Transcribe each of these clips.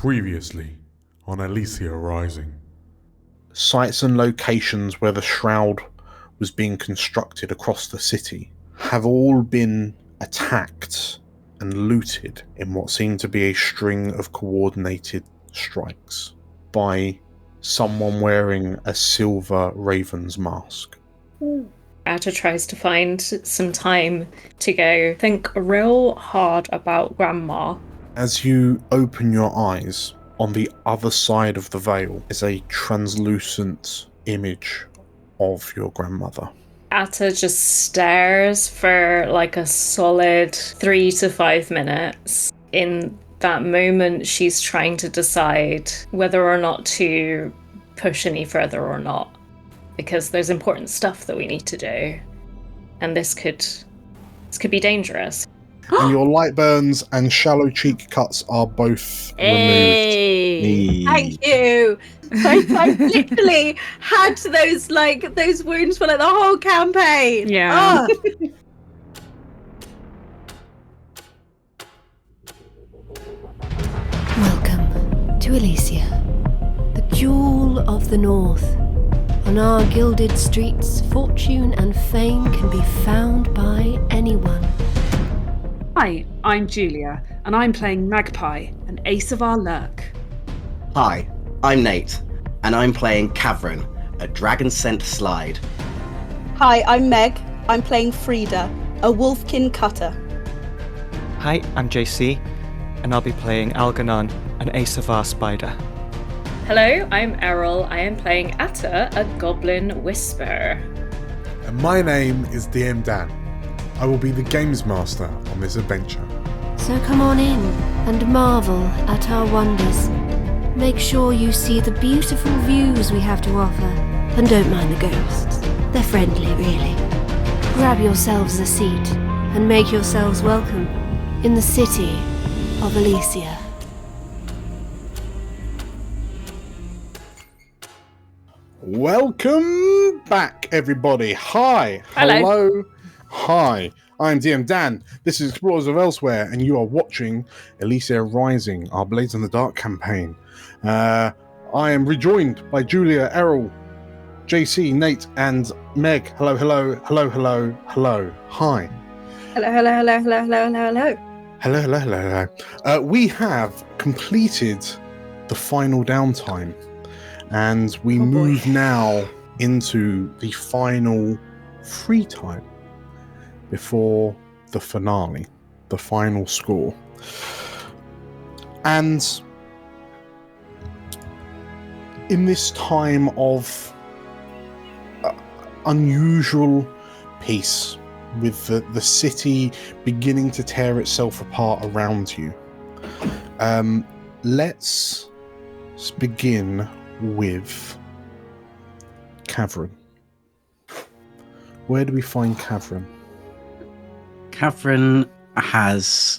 Previously on Elysia Rising. Sites and locations where the shroud was being constructed across the city have all been attacked and looted in what seemed to be a string of coordinated strikes by someone wearing a silver raven's mask. Atta tries to find some time to go think real hard about Grandma. As you open your eyes, on the other side of the veil is a translucent image of your grandmother. Atta just stares for like a solid 3 to 5 minutes. In that moment, she's trying to decide whether or not to push any further or not, because there's important stuff that we need to do, and this could be dangerous. And your light burns and shallow cheek cuts are both removed. Thank you. I literally had those wounds for like the whole campaign. Yeah. Oh. Welcome to Elysia, the jewel of the north. On our gilded streets, fortune and fame can be found by anyone. Hi, I'm Julia, and I'm playing Magpie, an ace of our lurk. Hi, I'm Nate, and I'm playing Cavern, a dragon-scent slide. Hi, I'm Meg. I'm playing Frida, a wolfkin cutter. Hi, I'm JC, and I'll be playing Algernon, an ace of our spider. Hello, I'm Errol. I am playing Atta, a goblin whisperer. And my name is DM Dan. I will be the games master on this adventure. So come on in and marvel at our wonders. Make sure you see the beautiful views we have to offer, and don't mind the ghosts. They're friendly, really. Grab yourselves a seat and make yourselves welcome in the city of Elysia. Welcome back, everybody. Hi. Hello. Hi. I'm DM Dan. This is Explorers of Elsewhere, and you are watching Elysia Rising, our Blades in the Dark campaign. I am rejoined by Julia, Errol, JC, Nate, and Meg. Hello, hello, hello, hello, hello. Hi. Hello, hello, hello, hello, hello, hello, hello. Hello, hello, hello, hello. We have completed the final downtime, and we move now into the final free time before the finale, the final score. And in this time of unusual peace, with the city beginning to tear itself apart around you, let's begin with Cavern. Where do we find Cavern? Cavern has,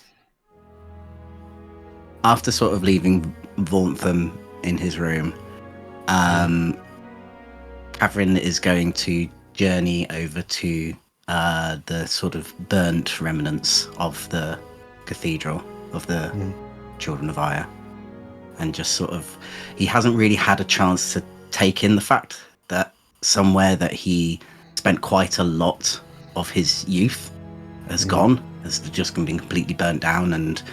after sort of leaving Vauntham in his room, Cavern is going to journey over to the sort of burnt remnants of the cathedral of the Children of Ire, and just sort of, he hasn't really had a chance to take in the fact that somewhere that he spent quite a lot of his youth has gone, has just been completely burnt down, and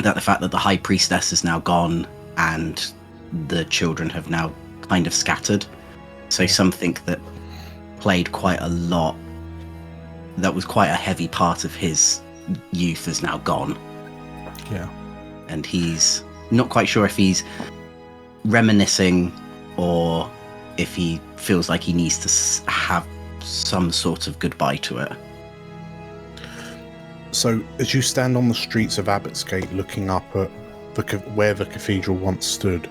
that the fact that the High Priestess is now gone and the children have now kind of scattered. So something that played quite a lot, that was quite a heavy part of his youth, is now gone. Yeah. And he's not quite sure if he's reminiscing or if he feels like he needs to have some sort of goodbye to it. So as you stand on the streets of Abbotsgate looking up at where the cathedral once stood,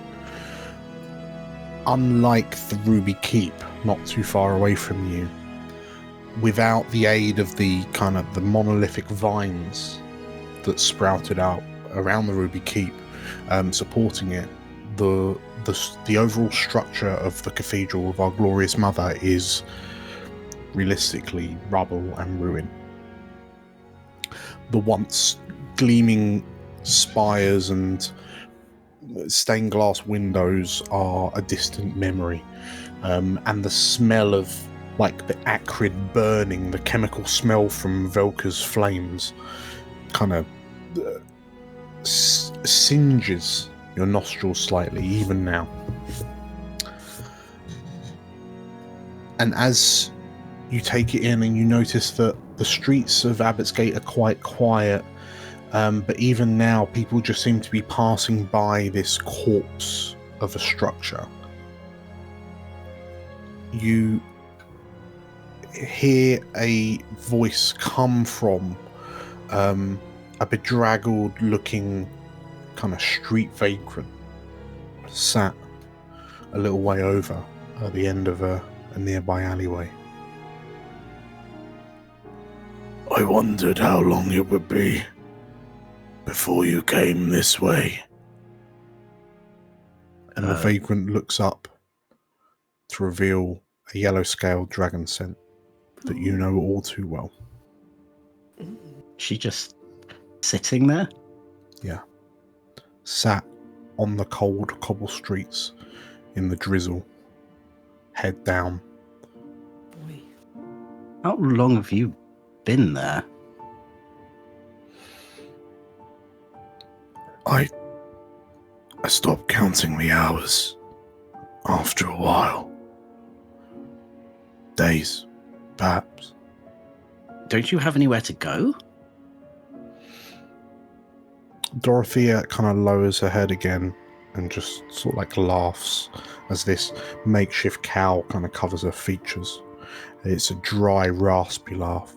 unlike the Ruby Keep, not too far away from you, without the aid of the kind of the monolithic vines that sprouted out around the Ruby Keep, supporting it, the overall structure of the cathedral of our glorious mother is realistically rubble and ruin. The once gleaming spires and stained glass windows are a distant memory, and the smell of like the acrid burning, the chemical smell from Velka's flames kind of singes your nostrils slightly, even now. And as you take it in and you notice that the streets of Abbott's Gate are quite quiet, but even now people just seem to be passing by this corpse of a structure. You hear a voice come from a bedraggled looking kind of street vagrant sat a little way over at the end of a nearby alleyway. I wondered how long it would be before you came this way. And the vagrant looks up to reveal a yellow-scaled dragon scent that you know all too well. She just sitting there? Yeah. Sat on the cold cobble streets in the drizzle, head down. How long have you been there? I stopped counting the hours after a while. Days, perhaps. Don't you have anywhere to go? Dorothea kind of lowers her head again and just sort of like laughs as this makeshift cowl kind of covers her features. It's a dry, raspy laugh.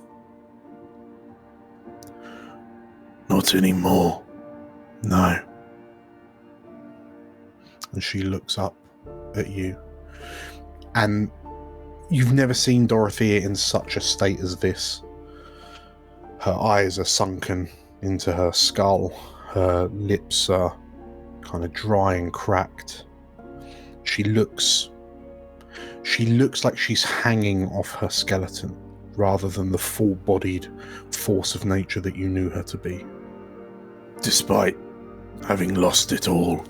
Not anymore. No. And she looks up at you. And you've never seen Dorothea in such a state as this. Her eyes are sunken into her skull. Her lips are kind of dry and cracked. She looks like she's hanging off her skeleton rather than the full-bodied force of nature that you knew her to be. Despite having lost it all,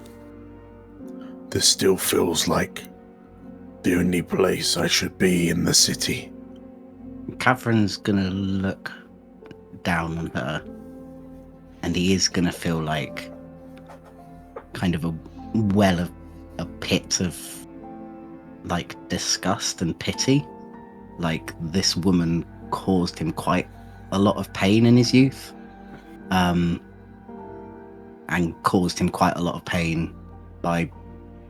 this still feels like the only place I should be in the city. Catherine's gonna look down on her, and he is gonna feel like kind of a pit of like disgust and pity. Like this woman caused him quite a lot of pain in his youth, and caused him quite a lot of pain by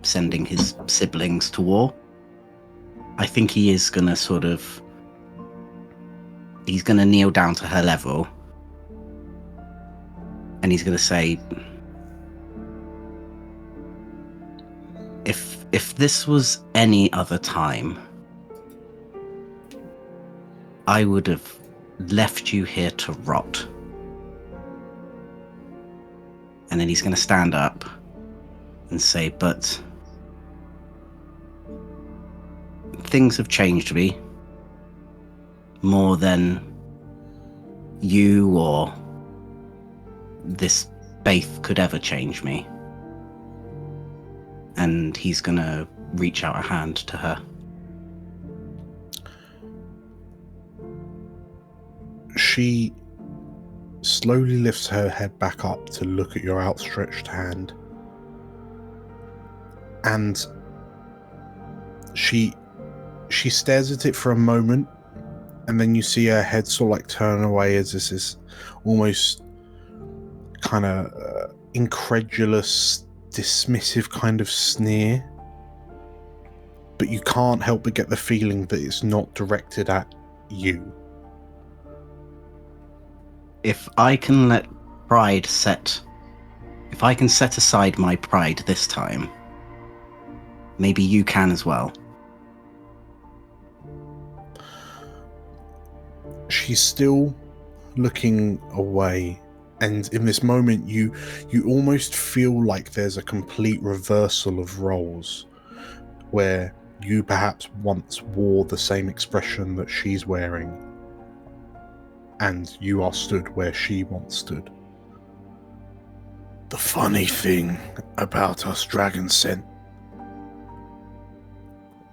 sending his siblings to war. I think he is gonna he's gonna kneel down to her level, and he's gonna say, if this was any other time, I would have left you here to rot. And then he's gonna stand up and say, but things have changed me more than you or this faith could ever change me. And he's gonna reach out a hand to her. She slowly lifts her head back up to look at your outstretched hand. And she stares at it for a moment, and then you see her head sort of like turn away as this is almost kind of incredulous, dismissive kind of sneer. But you can't help but get the feeling that it's not directed at you. If I can set aside my pride this time, maybe you can as well. She's still looking away, and in this moment you almost feel like there's a complete reversal of roles, where you perhaps once wore the same expression that she's wearing, and you are stood where she once stood. The funny thing about us dragon sent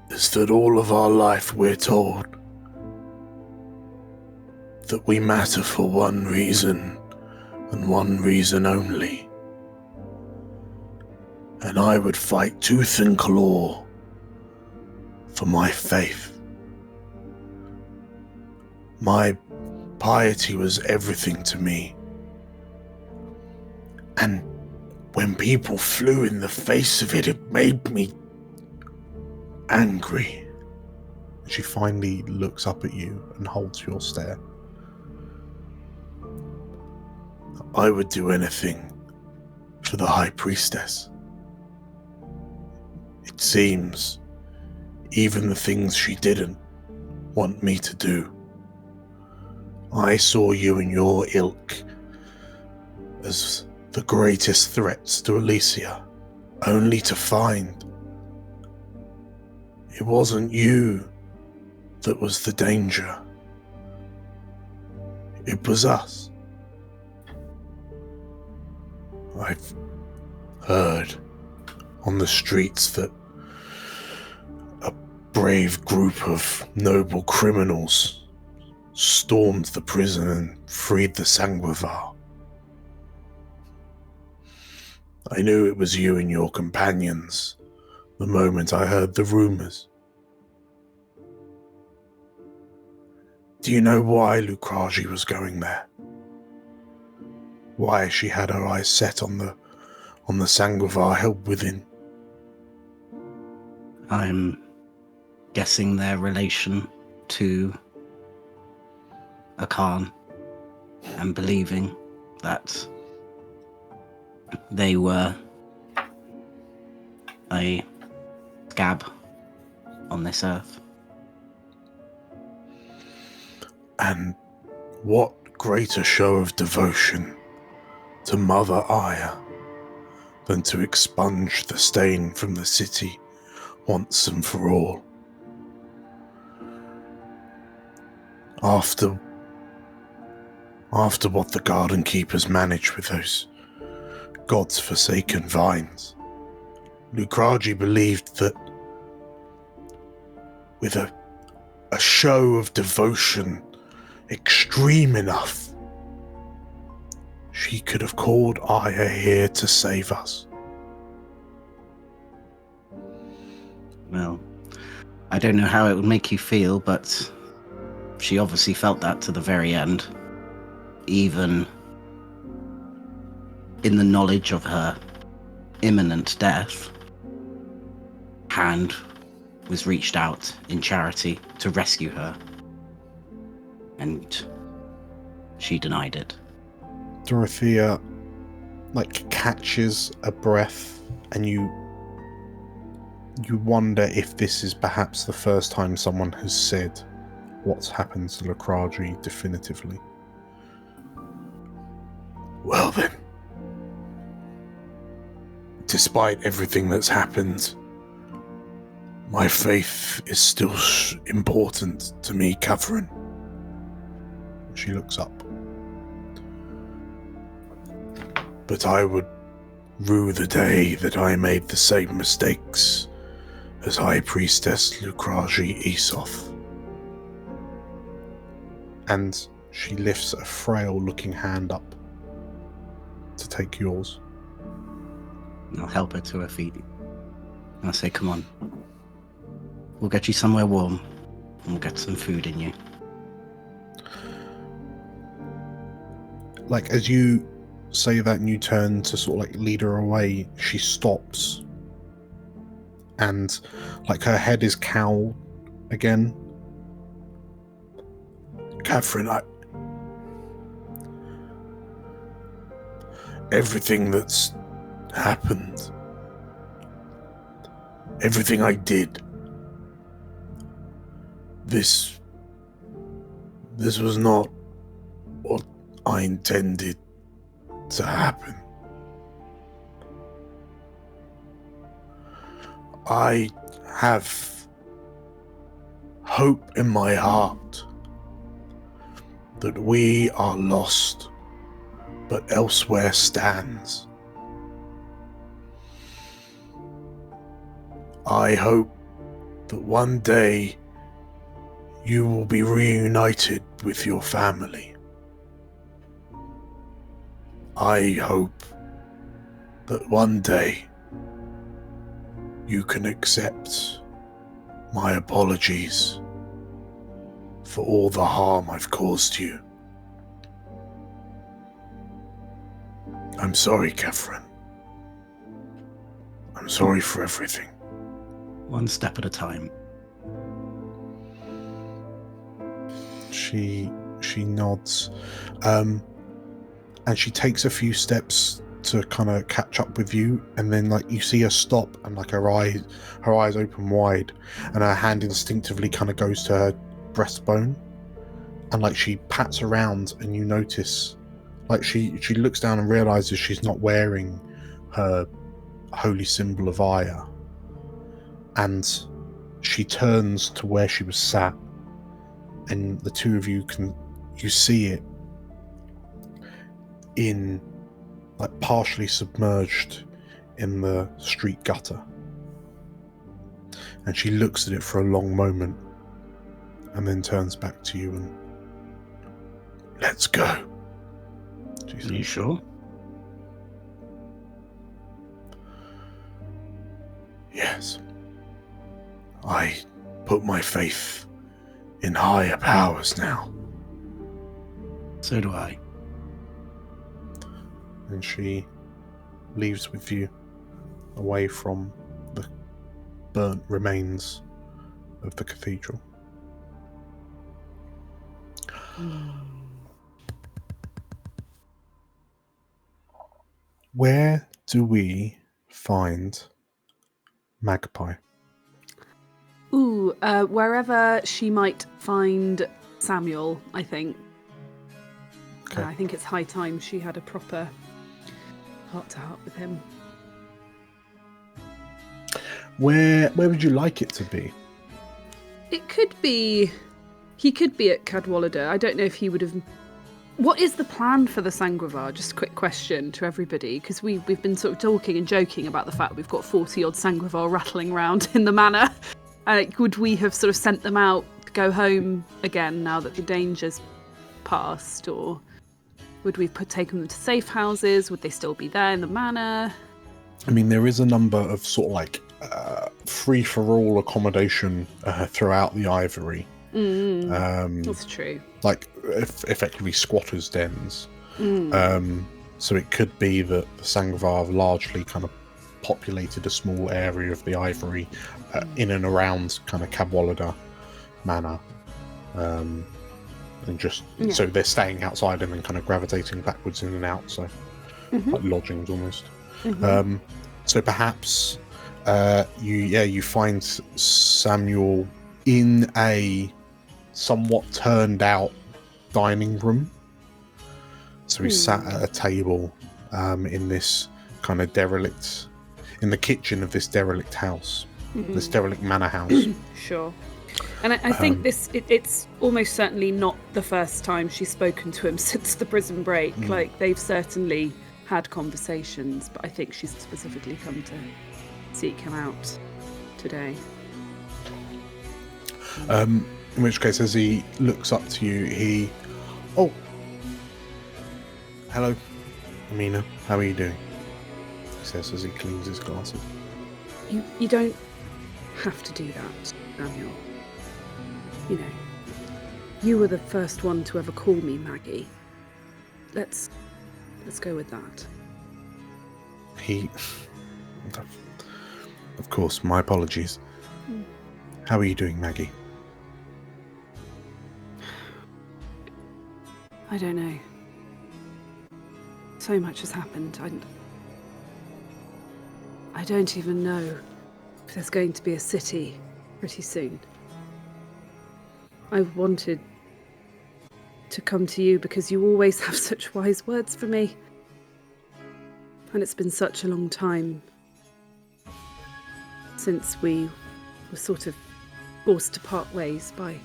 is that all of our life we're told that we matter for one reason and one reason only. And I would fight tooth and claw for my faith. My piety was everything to me. And when people flew in the face of it, it made me angry. She finally looks up at you and holds your stare. I would do anything for the High Priestess. It seems even the things she didn't want me to do. I saw you and your ilk as the greatest threats to Elysia, only to find it wasn't you that was the danger. It was us. I've heard on the streets that a brave group of noble criminals stormed the prison and freed the Sanguivar. I knew it was you and your companions the moment I heard the rumors. Do you know why Lukragi was going there? Why she had her eyes set on the Sanguivar held within? I'm guessing their relation to a Khan and believing that they were a scab on this earth. And what greater show of devotion to Mother Aya than to expunge the stain from the city once and for all. After what the garden keepers managed with those God's forsaken vines, Lukragi believed that with a show of devotion extreme enough, she could have called Aya here to save us. Well, I don't know how it would make you feel, but she obviously felt that to the very end. Even in the knowledge of her imminent death, hand was reached out in charity to rescue her. And she denied it. Dorothea, catches a breath, and you wonder if this is perhaps the first time someone has said what's happened to Lukragi definitively. Well then, despite everything that's happened, my faith is still important to me, Catherine. She looks up. But I would rue the day that I made the same mistakes as High Priestess Lukragi Esoth. And she lifts a frail-looking hand up to take yours. I'll help her to her feet. I'll say, come on. We'll get you somewhere warm, and we'll get some food in you. As you say that and you turn to sort of lead her away, she stops. And her head is cowled again. Catherine, everything that's happened, everything I did, this was not what I intended to happen. I have hope in my heart that we are lost, but elsewhere stands. I hope that one day you will be reunited with your family. I hope that one day you can accept my apologies for all the harm I've caused you. I'm sorry, Catherine. I'm sorry for everything. One step at a time. She nods, and she takes a few steps to kind of catch up with you, and then like you see her stop, and like her eyes open wide, and her hand instinctively kind of goes to her breastbone, and like she pats around, and you notice like she looks down and realizes she's not wearing her holy symbol of Aya, and she turns to where she was sat, and the two of you see it in like partially submerged in the street gutter, and she looks at it for a long moment and then turns back to you and, let's go. Are you sure? Yes. I put my faith in higher powers now. So do I. and she leaves with you away from the burnt remains of the cathedral. Where do we find Magpie? Ooh, wherever she might find Samuel, I think. Okay. I think it's high time she had a proper heart-to-heart with him. Where would you like it to be? It could be... He could be at Cadwallader. I don't know if he would have... What is the plan for the Sangrevar? Just a quick question to everybody, because we've been sort of talking and joking about the fact we've got 40-odd Sangrevar rattling around in the manor. Would we have sort of sent them out to go home again now that the danger's passed, or would we taken them to safe houses? Would they still be there in the manor? I mean, there is a number of sort of like free-for-all accommodation throughout the Ivory. That's true. Like effectively squatters' dens. So it could be that the Sangrevar have largely kind of populated a small area of the Ivory in and around kind of Cadwallader Manor. And just so they're staying outside and then kind of gravitating backwards in and out, so like lodgings almost. So perhaps you find Samuel in a somewhat turned out dining room. So he's sat at a table in this kind of derelict, in the kitchen of this derelict house, this derelict manor house. Sure. And I think it's almost certainly not the first time she's spoken to him since the prison break. Like, they've certainly had conversations, but I think she's specifically come to seek him out today. In which case, as he looks up to you, Oh! Hello, Amina. How are you doing? He says as he cleans his glasses. You don't have to do that, Samuel. You know, you were the first one to ever call me Maggie. Let's go with that. Of course, my apologies. How are you doing, Maggie? I don't know. So much has happened. I don't even know if there's going to be a city pretty soon. I wanted to come to you because you always have such wise words for me. And it's been such a long time since we were sort of forced to part ways by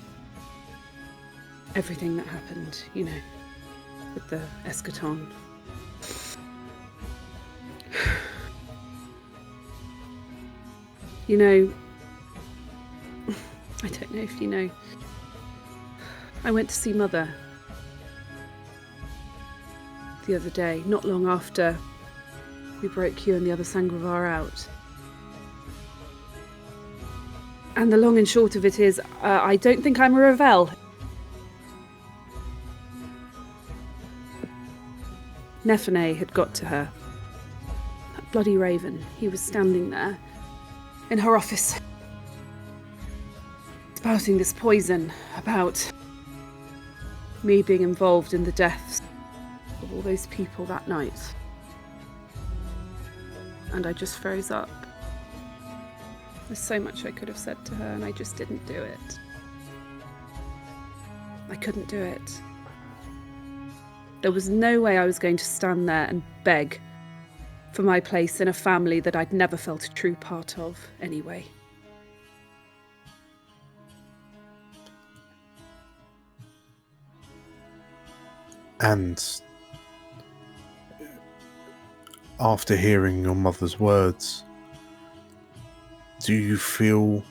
everything that happened, you know, with the eschaton. You know, I don't know if you know, I went to see Mother the other day, not long after we broke you and the other Sangravar out. And the long and short of it is, I don't think I'm a Ravel. Nephene had got to her. That bloody raven, he was standing there in her office, spouting this poison about me being involved in the deaths of all those people that night. And I just froze up. There's so much I could have said to her, and I just didn't do it. I couldn't do it. There was no way I was going to stand there and beg for my place in a family that I'd never felt a true part of anyway. And after hearing your mother's words, do you feel,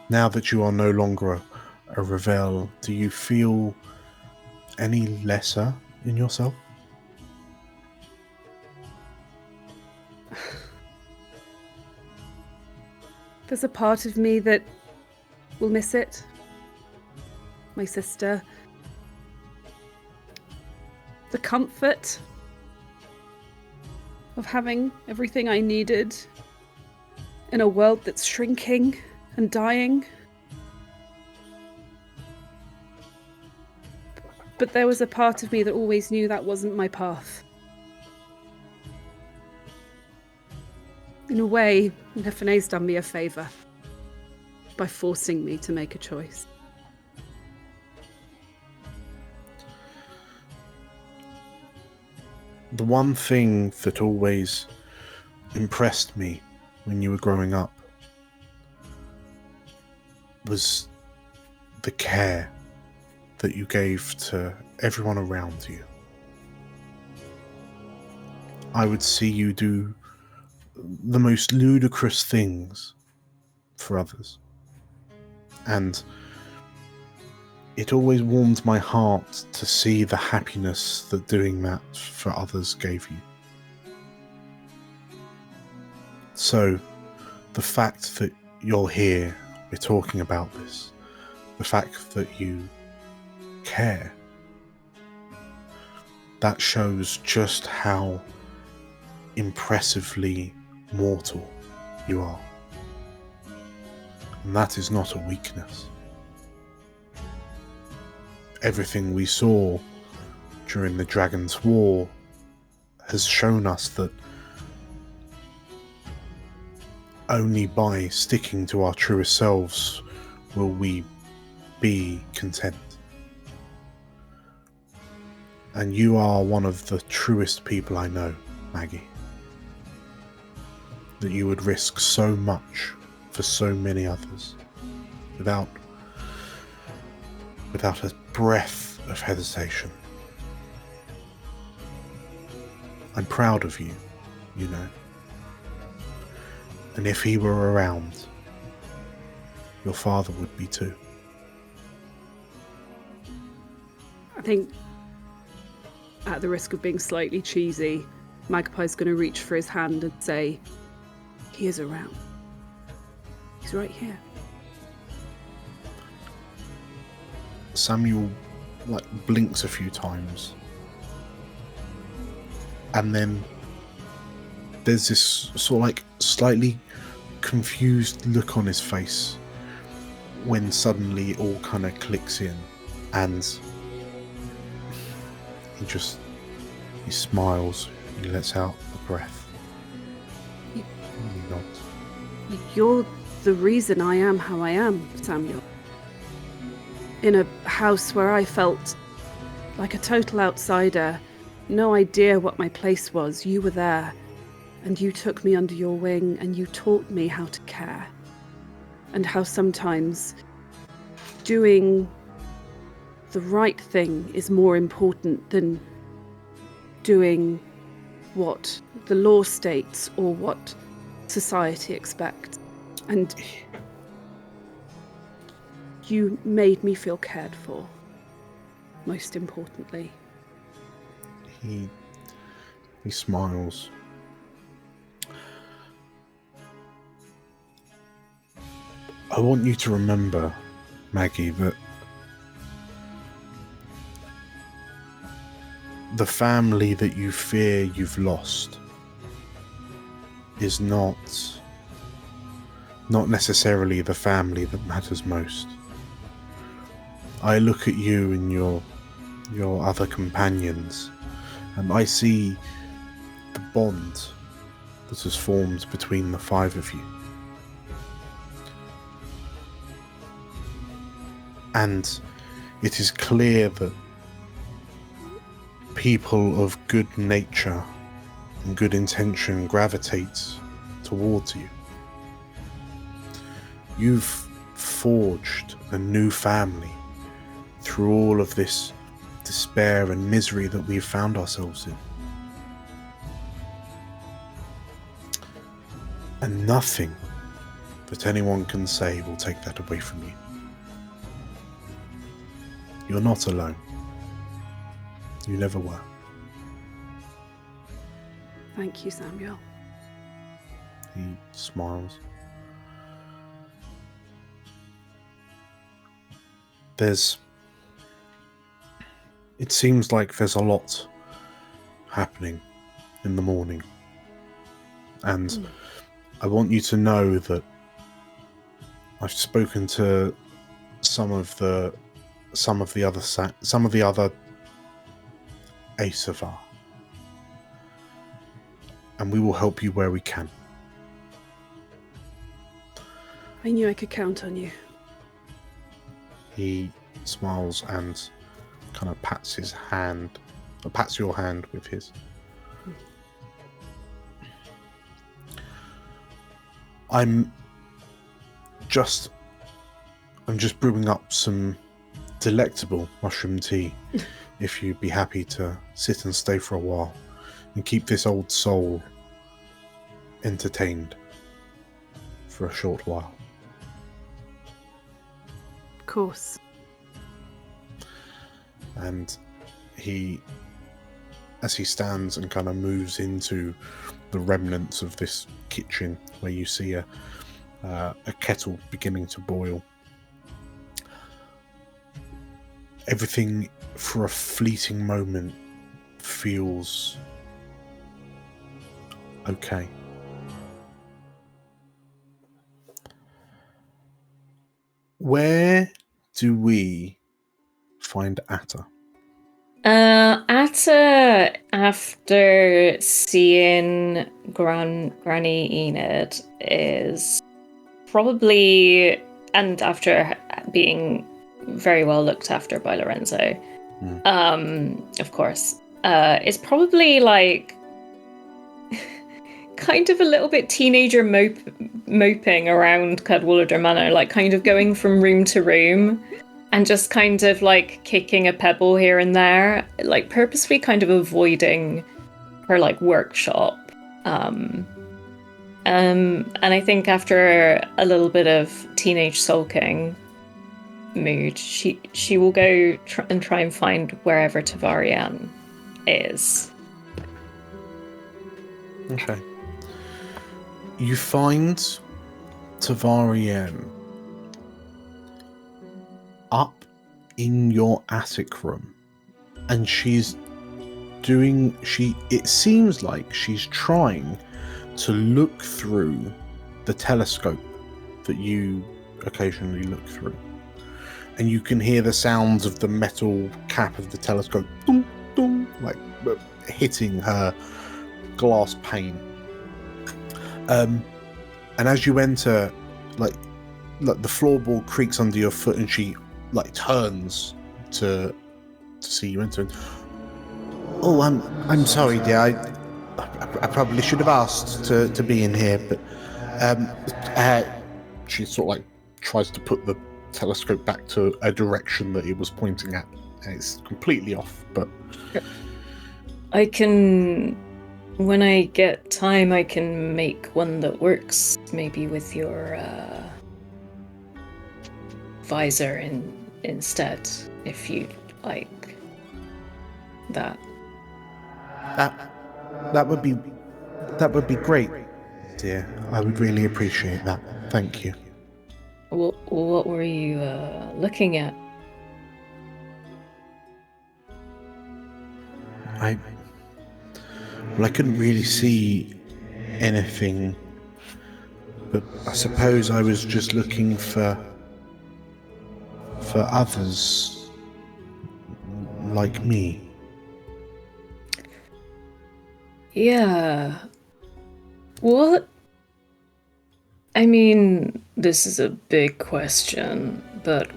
now that you are no longer a Ravel, do you feel any lesser in yourself? There's a part of me that will miss it. My sister. The comfort of having everything I needed in a world that's shrinking and dying. But there was a part of me that always knew that wasn't my path. In a way, Nephene's done me a favour by forcing me to make a choice. The one thing that always impressed me when you were growing up was the care that you gave to everyone around you. I would see you do the most ludicrous things for others, and it always warmed my heart to see the happiness that doing that for others gave you. So, the fact that you're here, we're talking about this, the fact that you care, that shows just how impressively mortal you are. And that is not a weakness. Everything we saw during the Dragon's War has shown us that only by sticking to our truest selves will we be content. And you are one of the truest people I know, Maggie. That you would risk so much for so many others without a breath of hesitation. I'm proud of you, you know. And if he were around, your father would be too. I think, at the risk of being slightly cheesy, Magpie's going to reach for his hand and say, he is around. He's right here. Samuel blinks a few times, and then there's this sort of slightly confused look on his face when suddenly it all kind of clicks in, and he smiles, he lets out a breath, and he nods. You're the reason I am how I am, Samuel. In a house where I felt like a total outsider, no idea what my place was, you were there, and you took me under your wing, and you taught me how to care, and how sometimes doing the right thing is more important than doing what the law states or what society expects. And you made me feel cared for, most importantly. He smiles. I want you to remember, Maggie, that the family that you fear you've lost is not necessarily the family that matters most. I look at you and your other companions, and I see the bond that has formed between the 5 of you. And it is clear that people of good nature and good intention gravitate towards you. You've forged a new family through all of this despair and misery that we've found ourselves in. And nothing that anyone can say will take that away from you. You're not alone. You never were. Thank you, Samuel. He smiles. It seems like there's a lot happening in the morning. And I want you to know that I've spoken to some of the other Elysia, and we will help you where we can. I knew I could count on you. He smiles and kind of pats your hand with his. I'm just brewing up some delectable mushroom tea, if you'd be happy to sit and stay for a while and keep this old soul entertained for a short while. Of course. And as he stands and kind of moves into the remnants of this kitchen, where you see a kettle beginning to boil, everything for a fleeting moment feels okay. Where do we find Atta? Atta, after seeing Granny Enid, is probably, and after being very well looked after by Lorenzo, of course, is probably like kind of a little bit teenager moping around Cadwallader Manor, like kind of going from room to room and just kind of like kicking a pebble here and there, like purposefully kind of avoiding her like workshop. And I think after a little bit of teenage sulking mood, she will go try and find wherever Tavarian is. Okay. You find Tavarian up in your attic room, and it seems like she's trying to look through the telescope that you occasionally look through, and you can hear the sounds of the metal cap of the telescope dum, dum, like hitting her glass pane. And as you enter, like the floorboard creaks under your foot, and she like turns to see you enter. Oh, I'm sorry, dear. I probably should have asked to be in here, but she sort of like tries to put the telescope back to a direction that it was pointing at, and it's completely off. But I can when I get time, I can make one that works, maybe with your visor instead, if you like that. That would be great, dear. I would really appreciate that. Thank you. What were you looking at? I couldn't really see anything, but I suppose I was just looking for others like me. Yeah. What? I mean, this is a big question, but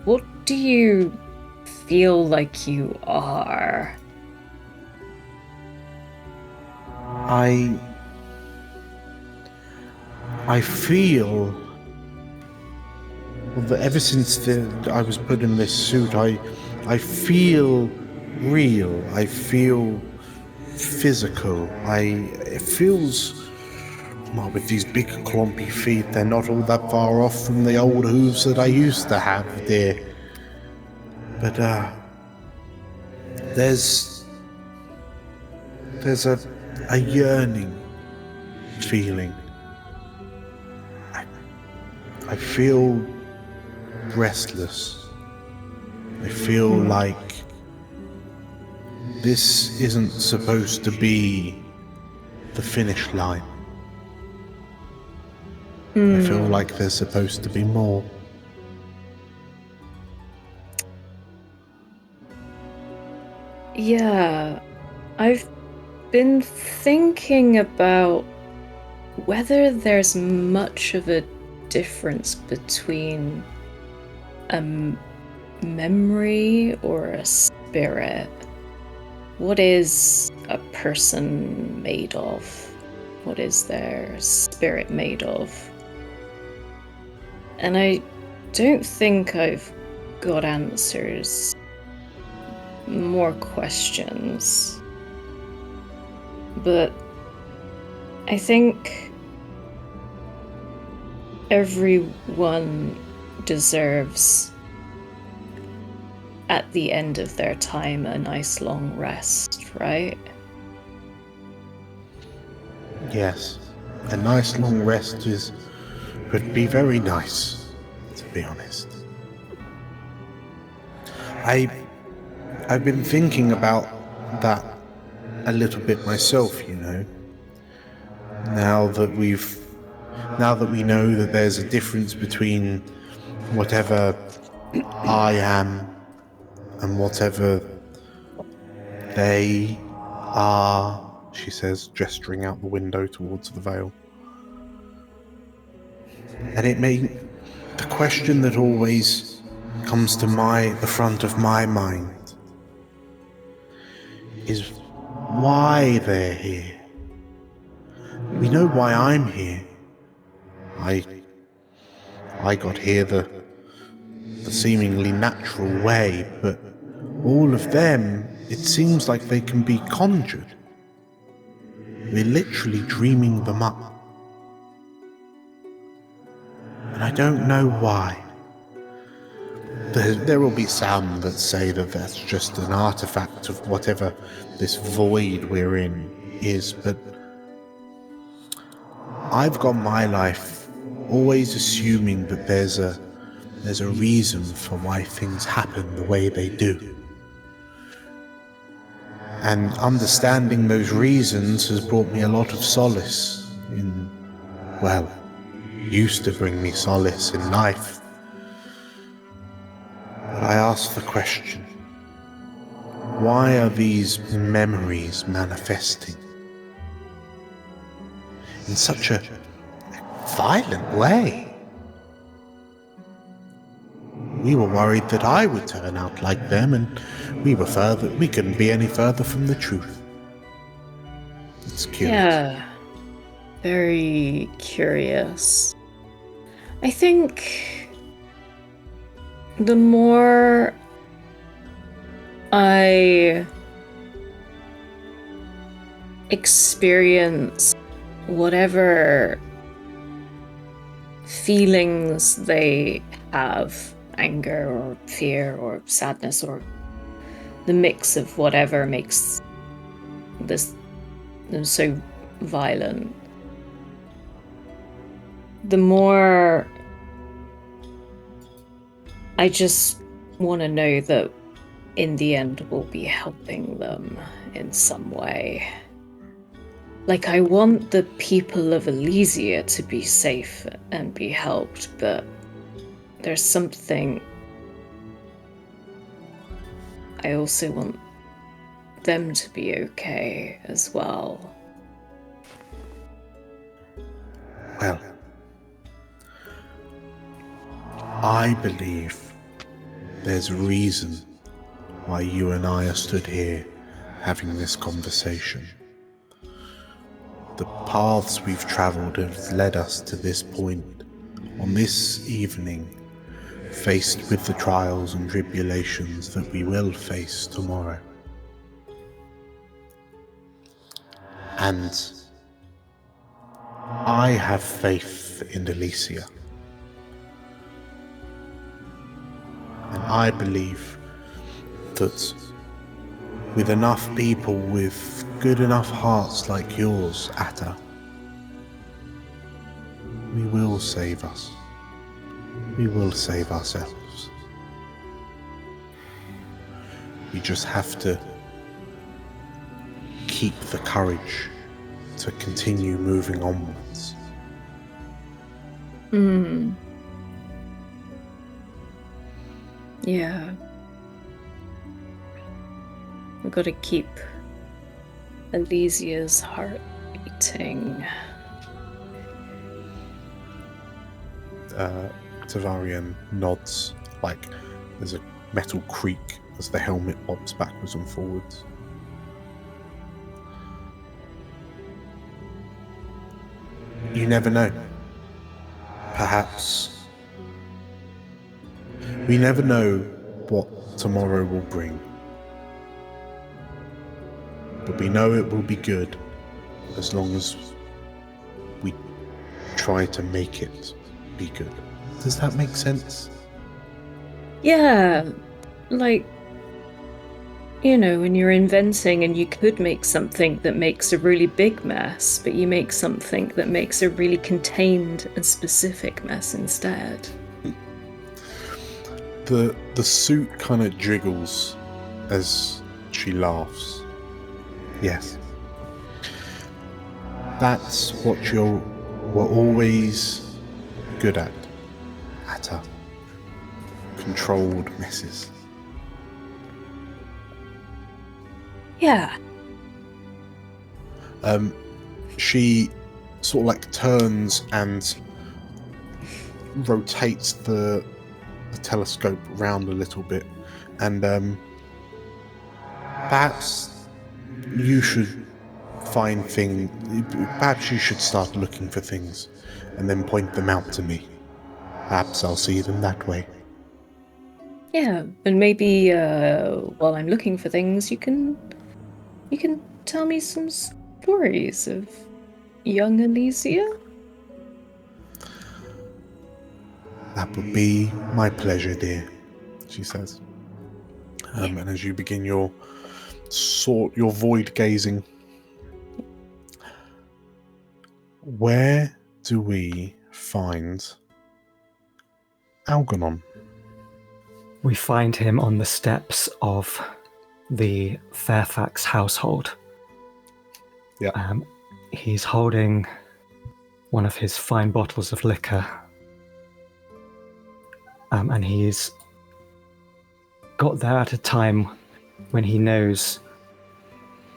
what do you feel like you are? I feel that ever since I was put in this suit, I feel real. I feel physical. It feels, well, with these big clumpy feet, they're not all that far off from the old hooves that I used to have, dear. But there's a yearning feeling. I feel restless. I feel like this isn't supposed to be the finish line. I feel like there's supposed to be more. Yeah, I've been thinking about whether there's much of a difference between a memory or a spirit. What is a person made of? What is their spirit made of? And I don't think I've got answers. More questions. But I think everyone deserves, at the end of their time, a nice long rest, right? Yes, a nice long rest would be very nice, to be honest. I've been thinking about that a little bit myself, you know. Now that we know that there's a difference between whatever I am and whatever they are, she says, gesturing out the window towards the veil. And the question that always comes to the front of my mind is why they're here. We know why I'm here. I got here the seemingly natural way, but all of them, it seems like they can be conjured. We're literally dreaming them up. And I don't know why. There will be some that say that that's just an artifact of whatever this void we're in is, but I've got my life always assuming that there's a reason for why things happen the way they do. And understanding those reasons has brought me a lot of solace used to bring me solace in life. But I ask the question, why are these memories manifesting in such a violent way? We were worried that I would turn out like them, and we couldn't be any further from the truth. It's curious. Yeah, very curious. I think the more experience whatever feelings they have, anger or fear or sadness or the mix of whatever makes them so violent, the more I just want to know that in the end we'll be helping them in some way. Like, I want the people of Elysia to be safe and be helped, but there's something I also want them to be okay as well. Well, I believe there's a reason why you and I are stood here having this conversation. The paths we've travelled have led us to this point. On this evening, faced with the trials and tribulations that we will face tomorrow. And I have faith in Elysia. And I believe that with enough people with good enough hearts like yours, Atta, we will save us. We will save ourselves. We just have to keep the courage to continue moving onwards. Yeah. We've got to keep Elysia's heart beating. Tavarian nods, like there's a metal creak as the helmet bobs backwards and forwards. You never know. Perhaps. We never know what tomorrow will bring. But we know it will be good as long as we try to make it be good. Does that make sense? Yeah, like, you know, when you're inventing and you could make something that makes a really big mess, but you make something that makes a really contained and specific mess instead. The suit kind of jiggles as she laughs. Yes. That's what we're always good at. Atta. Controlled messes. Yeah. She sort of like turns and rotates the telescope around a little bit, and perhaps you should find things. Perhaps you should start looking for things, and then point them out to me. Perhaps I'll see them that way. Yeah, and maybe while I'm looking for things, you can tell me some stories of young Elysia. That would be my pleasure, dear, she says. And as you begin your void gazing, where do we find Algernon? We find him on the steps of the Fairfax household. Yeah. He's holding one of his fine bottles of liquor. And he's got there at a time when he knows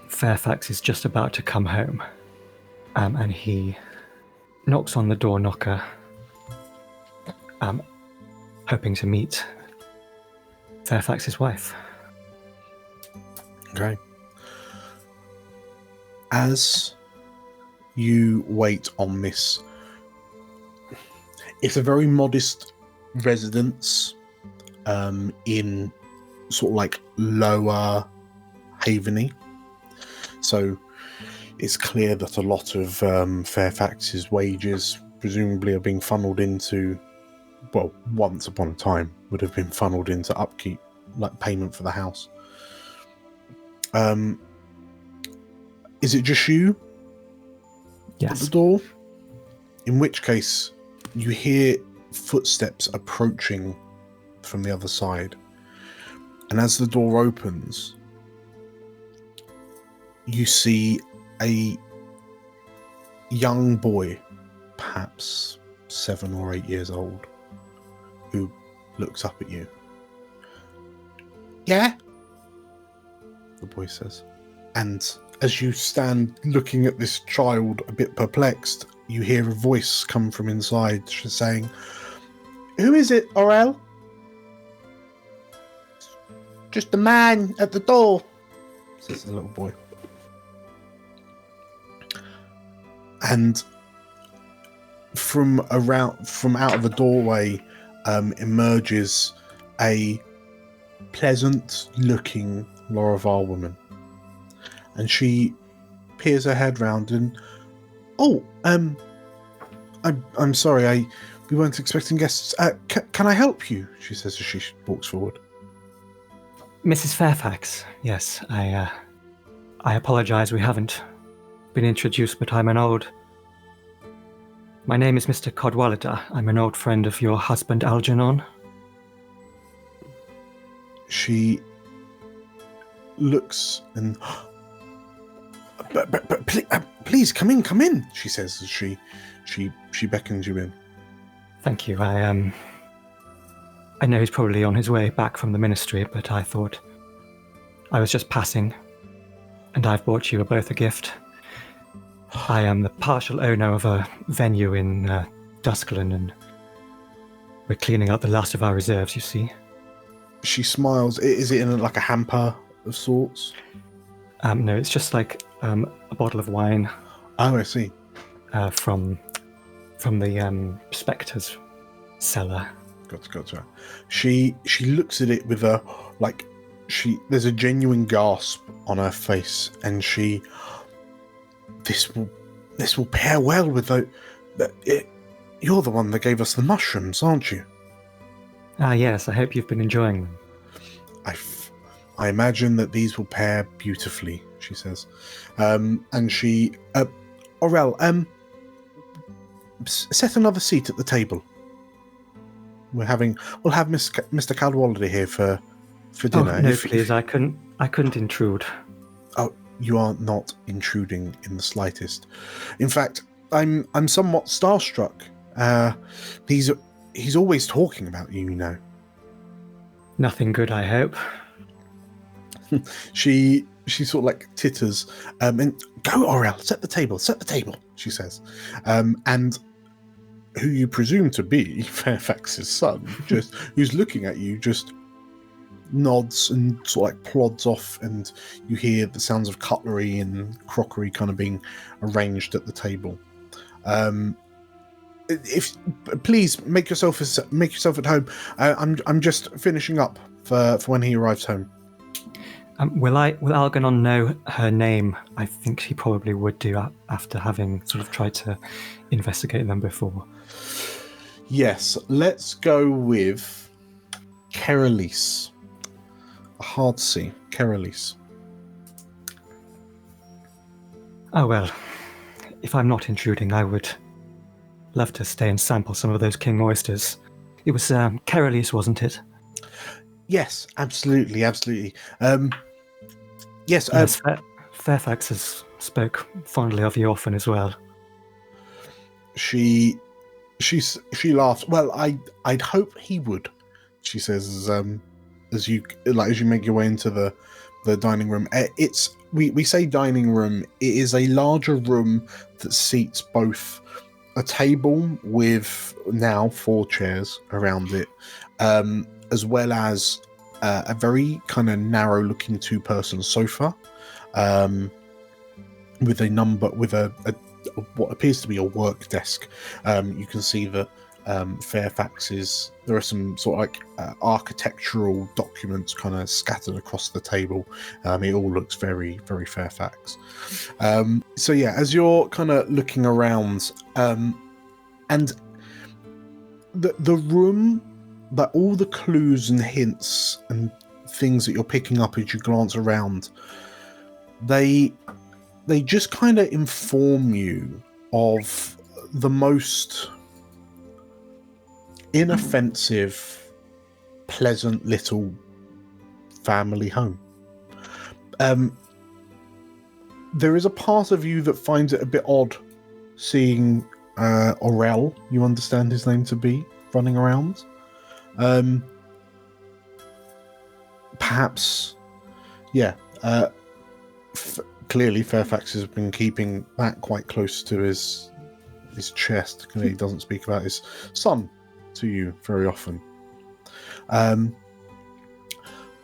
Fairfax is just about to come home. And he knocks on the door knocker, hoping to meet Fairfax's wife. Okay. As you wait on this, it's a very modest residence in sort of like lower Haveny. So it's clear that a lot of Fairfax's wages presumably are being funneled into, well, once upon a time would have been funneled into upkeep, like payment for the house. Is it just you at Yes. the door? In which case, you hear footsteps approaching from the other side. And as the door opens, you see a young boy, perhaps 7 or 8 years old, who looks up at you. Yeah? The boy says. And as you stand looking at this child, a bit perplexed, you hear a voice come from inside saying, "Who is it, Aurel?" "Just the man at the door," says the little boy. And from out of the doorway emerges a pleasant-looking Laravar woman, and she peers her head round and, I'm sorry, we weren't expecting guests. Can I help you?" she says as she walks forward. Mrs. Fairfax, yes, I apologize we haven't been introduced, but my name is Mr. Cadwallader. I'm an old friend of your husband, Algernon. She looks and, please come in, she says as she beckons you in. Thank you. I know he's probably on his way back from the ministry, but I thought I was just passing, and I've brought you both a gift. I am the partial owner of a venue in Dusklin, and we're cleaning out the last of our reserves, you see. She smiles. Is it in like a hamper of sorts? No, it's just like a bottle of wine. Oh, I see. From the Spectre's cellar. Gotcha. She looks at it with there's a genuine gasp on her face, and this will pair well with you're the one that gave us the mushrooms, aren't you? Ah, yes, I hope you've been enjoying them. I imagine that these will pair beautifully, she says. And she, Aurel, set another seat at the table. We'll have Mr. Cadwallader here for dinner. Oh, no, please, I couldn't intrude. Oh, you are not intruding in the slightest. In fact, I'm somewhat starstruck. He's always talking about you, you know. Nothing good, I hope. She sort of like titters. And go, Aurel, set the table, she says. And who you presume to be Fairfax's son, just who's looking at you, just nods and sort of like plods off, and you hear the sounds of cutlery and crockery kind of being arranged at the table. If please make yourself at home. I'm just finishing up for when he arrives home. Will Algernon know her name? I think he probably would do after having sort of tried to investigate them before. Yes, let's go with Keralise. A hard C, Keralise. Oh well, if I'm not intruding, I would love to stay and sample some of those king oysters. It was Keralise, wasn't it? Yes, absolutely. Yes, Fairfax has spoke fondly of you often as well. She laughs. Well, I'd hope he would. She says as you make your way into the dining room. We say dining room. It is a larger room that seats both a table with now 4 chairs around it, as well as a very kind of narrow-looking 2-person sofa, with a what appears to be a work desk. You can see that Fairfax's. There are some sort of like architectural documents kind of scattered across the table. It all looks very, very Fairfax. So yeah, as you're kind of looking around, and the room, that all the clues and hints and things that you're picking up as you glance around, they just kind of inform you of the most inoffensive, pleasant little family home. There is a part of you that finds it a bit odd seeing Aurel, you understand his name to be, running around. Perhaps, yeah. Clearly, Fairfax has been keeping that quite close to his chest. He doesn't speak about his son to you very often.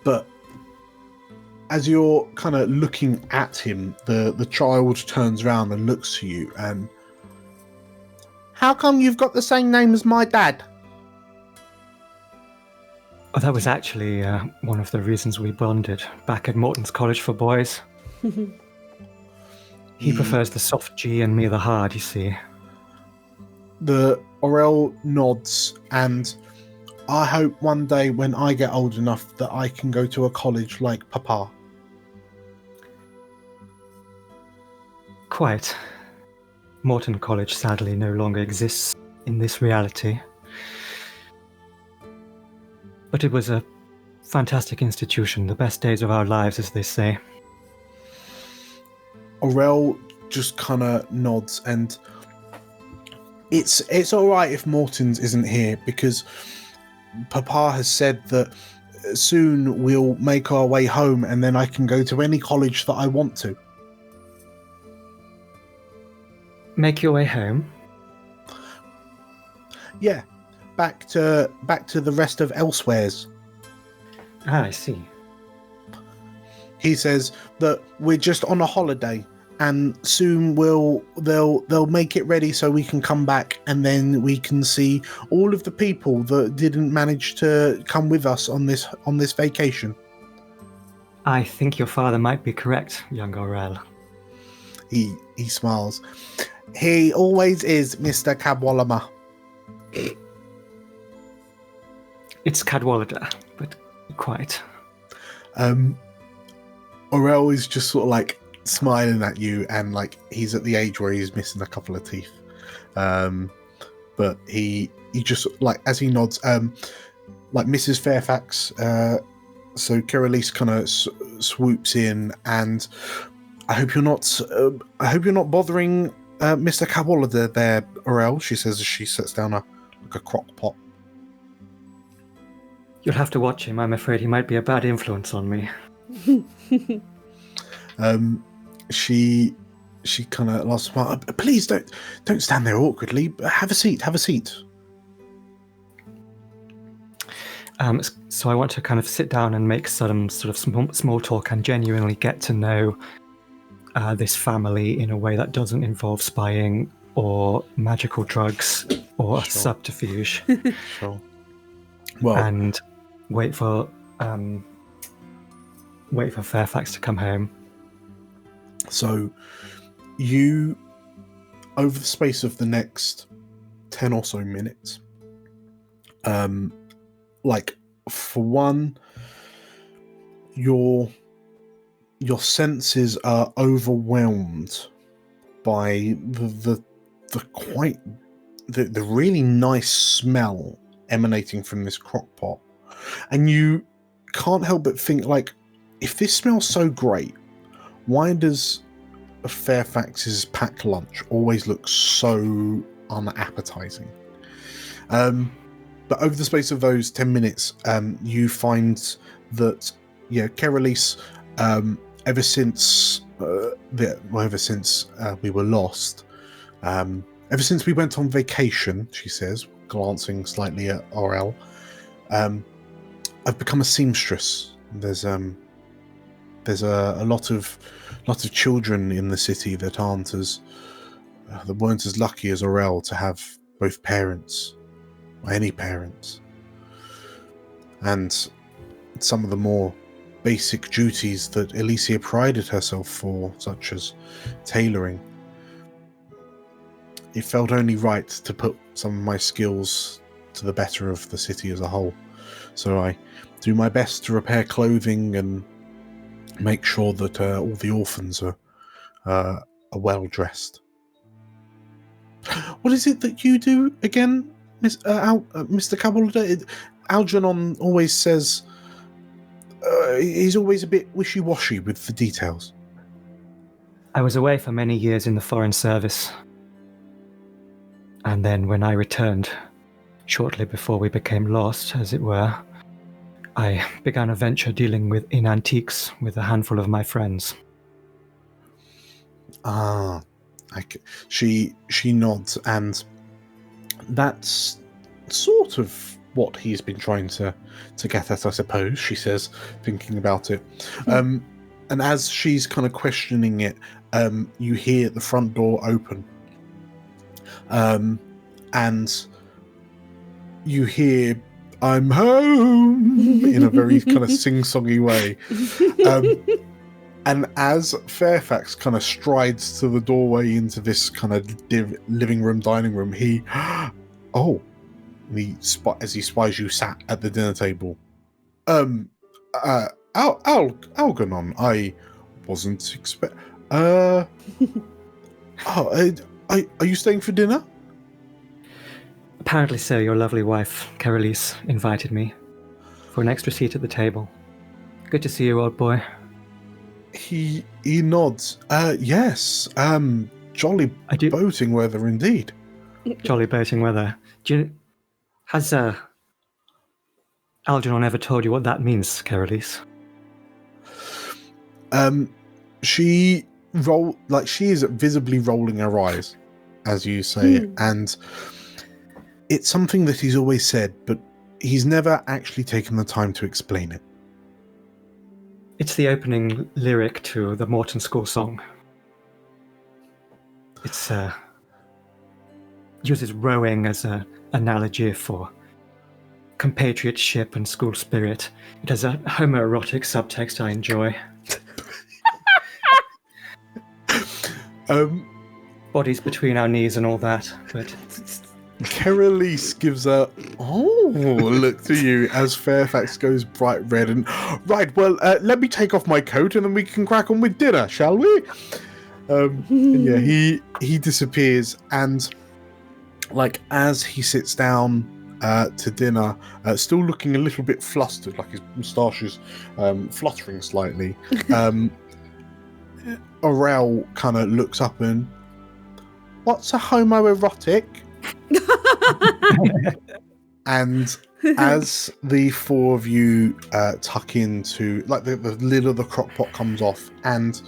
But as you're kind of looking at him, the child turns around and looks to you and, how come you've got the same name as my dad? Oh, that was actually one of the reasons we bonded back at Morton's College for Boys. He prefers the soft G and me the hard, you see. The Aurel nods, and I hope one day when I get old enough that I can go to a college like Papa. Quite. Morton College sadly no longer exists in this reality. But it was a fantastic institution, the best days of our lives, as they say. Aurel just kind of nods, and it's all right if Morton's isn't here, because Papa has said that soon we'll make our way home, and then I can go to any college that I want to. Make your way home? Yeah, back to the rest of Elsewheres. Ah, I see. He says that we're just on a holiday, and soon they'll make it ready so we can come back, and then we can see all of the people that didn't manage to come with us on this vacation. I think your father might be correct, young Aurel. He smiles. He always is, Mr. Cadwallader. It's Cadwallader, but quite. Aurel is just sort of like smiling at you, and like he's at the age where he's missing a couple of teeth. But he just, like, as he nods, like Mrs. Fairfax, so Elysia kind of swoops in, and I hope you're not bothering Mr. Cadwallader there, Aurel, she says as she sets down a crock pot. You'll have to watch him. I'm afraid he might be a bad influence on me. She kind of laughs. Please don't stand there awkwardly. Have a seat. So I want to kind of sit down and make some sort of small talk and genuinely get to know this family in a way that doesn't involve spying or magical drugs or subterfuge. Sure. Well, and wait for Fairfax to come home. So you, over the space of the next 10 or so minutes, like, for one, your senses are overwhelmed by the really nice smell emanating from this crock pot, and you can't help but think, like, if this smells so great, why does Fairfax's packed lunch always look so unappetizing? But over the space of those 10 minutes, you find that, Elysia, ever since we were lost, ever since we went on vacation, she says, glancing slightly at Aurel, I've become a seamstress. There's a lot of children in the city that weren't as lucky as Aurel to have both parents. any parents. And some of the more basic duties that Elysia prided herself for, such as tailoring, it felt only right to put some of my skills to the better of the city as a whole. So I do my best to repair clothing and make sure that all the orphans are well dressed. What is it that you do again, Mr. Cabalda? Algernon always says he's always a bit wishy-washy with the details. I was away for many years in the Foreign Service. And then when I returned, shortly before we became lost, as it were, I began a venture dealing in antiques with a handful of my friends. Ah, she nods, and that's sort of what he's been trying to get at, I suppose, she says, thinking about it. And as she's kind of questioning it, you hear the front door open. And you hear, "I'm home," in a very kind of sing-songy way. And as Fairfax kind of strides to the doorway into this kind of living room, dining room, as he spies you sat at the dinner table. Algernon, I wasn't are you staying for dinner? Apparently so. Your lovely wife, Carolise, invited me for an extra seat at the table. Good to see you, old boy. He nods. Yes. Jolly boating weather indeed. Jolly boating weather. Has Algernon ever told you what that means, Carolise? She is visibly rolling her eyes as you say it, and it's something that he's always said, but he's never actually taken the time to explain it. It's the opening lyric to the Morton School song. It's uses rowing as an analogy for compatriotship and school spirit. It has a homoerotic subtext I enjoy. Bodies between our knees and all that, but... Carolise gives a look to you as Fairfax goes bright red and right. Well, let me take off my coat and then we can crack on with dinner, shall we? And yeah, he disappears, and like as he sits down to dinner, still looking a little bit flustered, like his moustache is fluttering slightly. Aurel kind of looks up and, "What's a homoerotic?" And as the four of you tuck into, like the lid of the crock pot comes off, and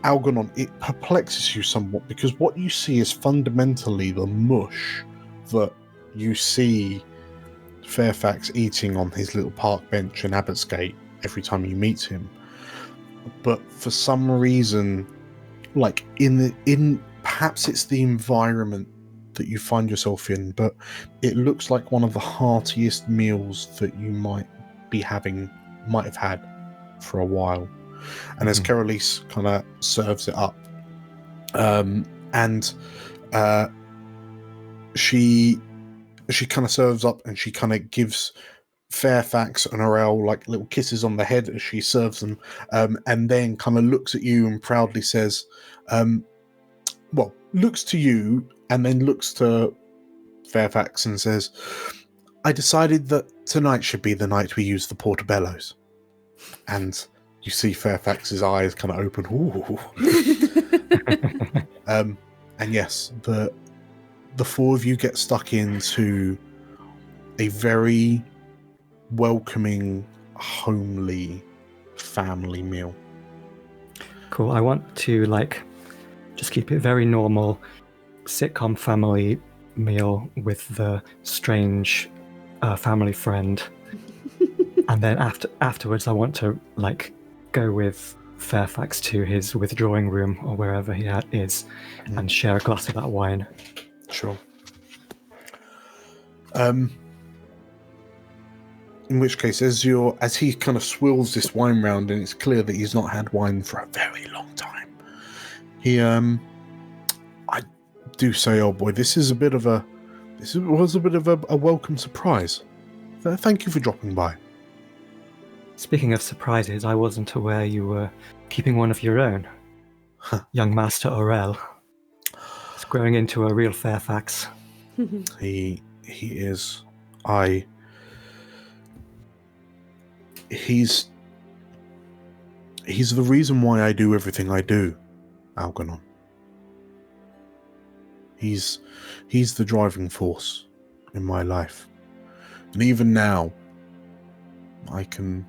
Algernon, it perplexes you somewhat because what you see is fundamentally the mush that you see Fairfax eating on his little park bench in Abbotsgate every time you meet him. But for some reason, like in perhaps it's the environment that you find yourself in, but it looks like one of the heartiest meals that you might have had for a while. And as Carolise kind of serves it up, she kind of serves up and she kind of gives Fairfax and Aurel like little kisses on the head as she serves them, and then kind of looks at you and proudly says, looks to you and then looks to Fairfax and says, "I decided that tonight should be the night we use the portobellos." And you see Fairfax's eyes kind of open. Ooh. And yes, the four of you get stuck into a very welcoming, homely family meal. Cool. I want to just keep it very normal, sitcom family meal with the strange family friend, and then afterwards I want to go with Fairfax to his withdrawing room or wherever he is and share a glass of that wine. Sure. In which case, as he kind of swirls this wine round, and it's clear that he's not had wine for a very long time. I do say, old boy, this was a bit of a welcome surprise. Thank you for dropping by. Speaking of surprises, I wasn't aware you were keeping one of your own. Young Master Aurel. It's growing into a real Fairfax. He is. He's the reason why I do everything I do, Algernon. He's the driving force in my life. And even now, I can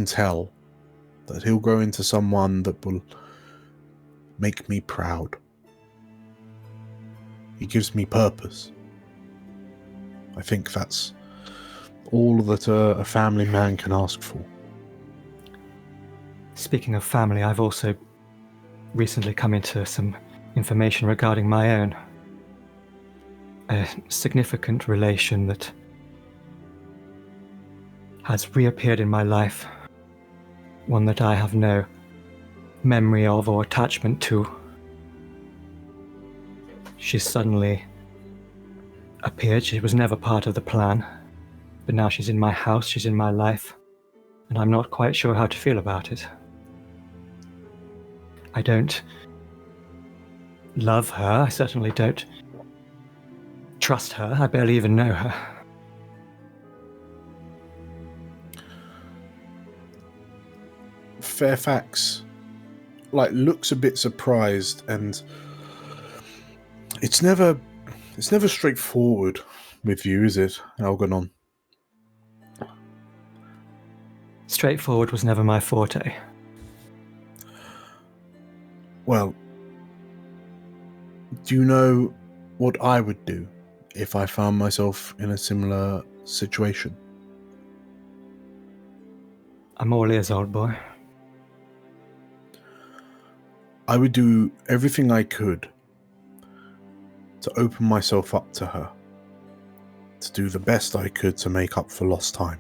tell that he'll grow into someone that will make me proud. He gives me purpose. I think that's all that a family man can ask for. Speaking of family, I've also recently come into some information regarding my own. A significant relation that has reappeared in my life. One that I have no memory of or attachment to. She suddenly appeared. She was never part of the plan. But now she's in my house, she's in my life, and I'm not quite sure how to feel about it. I don't love her, I certainly don't trust her, I barely even know her. Fairfax, looks a bit surprised, and it's never straightforward with you, is it, Algernon? Straightforward was never my forte. Well, do you know what I would do if I found myself in a similar situation? I'm all ears, old boy. I would do everything I could to open myself up to her, to do the best I could to make up for lost time.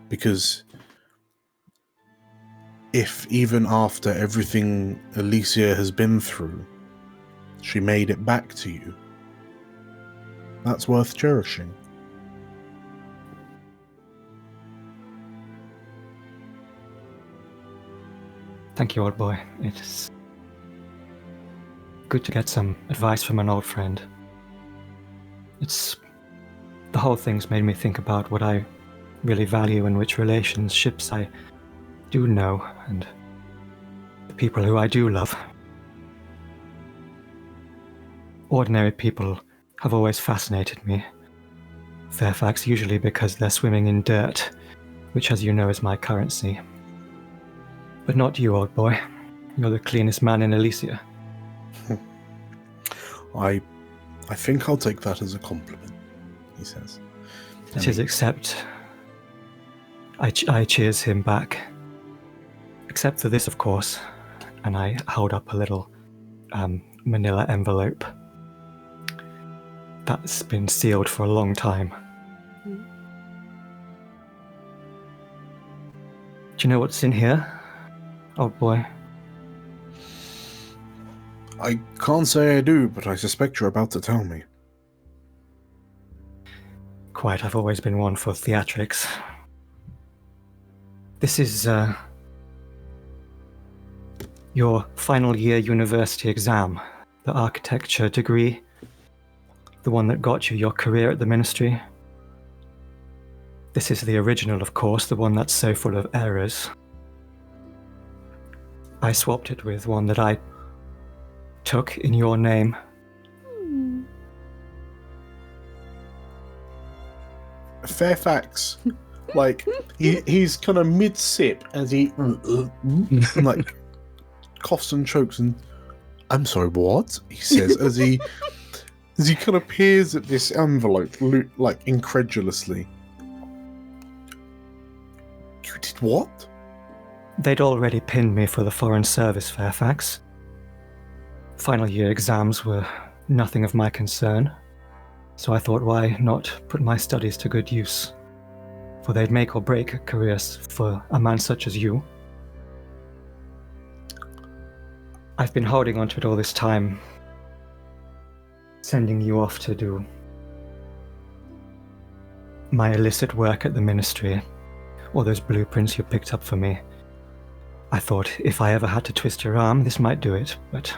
Because if even after everything Elysia has been through, she made it back to you, that's worth cherishing. Thank you, old boy. It's good to get some advice from an old friend. The whole thing's made me think about what I really value and which relationships I do know, and the people who I do love. Ordinary people have always fascinated me. Fairfax, usually because they're swimming in dirt, which, as you know, is my currency. But not you, old boy. You're the cleanest man in Elysia. I think I'll take that as a compliment, he says. It is, except I cheers him back. Except for this, of course. And I hold up a little manila envelope that's been sealed for a long time. Do you know what's in here, old boy? I can't say I do, but I suspect you're about to tell me. Quite, I've always been one for theatrics. This is your final year university exam, the architecture degree, the one that got you your career at the ministry. This is the original, of course, the one that's so full of errors. I swapped it with one that I took in your name. Fairfax, he's kind of mid-sip as he coughs and chokes, and I'm sorry, what? He says as he kind of peers at this envelope, incredulously. You did what? They'd already pinned me for the Foreign Service, Fairfax. Final year exams were nothing of my concern. So I thought, why not put my studies to good use? For they'd make or break careers for a man such as you. I've been holding on to it all this time, sending you off to do my illicit work at the ministry, or those blueprints you picked up for me. I thought if I ever had to twist your arm, this might do it, but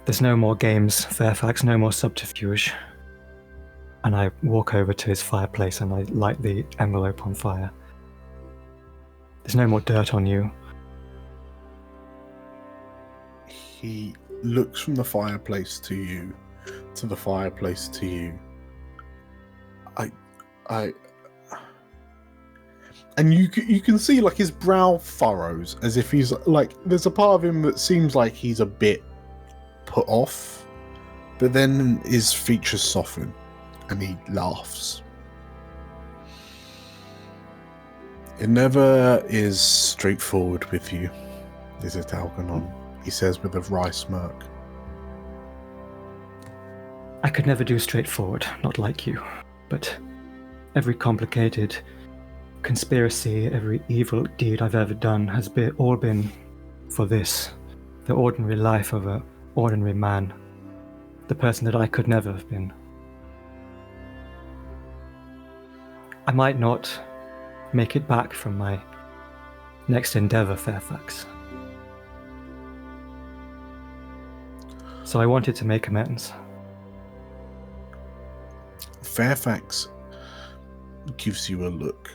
there's no more games, Fairfax, no more subterfuge. And I walk over to his fireplace and I light the envelope on fire. There's no more dirt on you. He looks from the fireplace to you, to the fireplace to you. And you can see like his brow furrows as if he's like, there's a part of him that seems like he's a bit put off, but then his features soften and he laughs. It never is straightforward with you, is it, Algernon? He says with a wry smirk. I could never do straightforward, not like you, but every complicated conspiracy, every evil deed I've ever done has all been for this, the ordinary life of an ordinary man, the person that I could never have been. I might not make it back from my next endeavor, Fairfax. So I wanted to make amends. Fairfax gives you a look,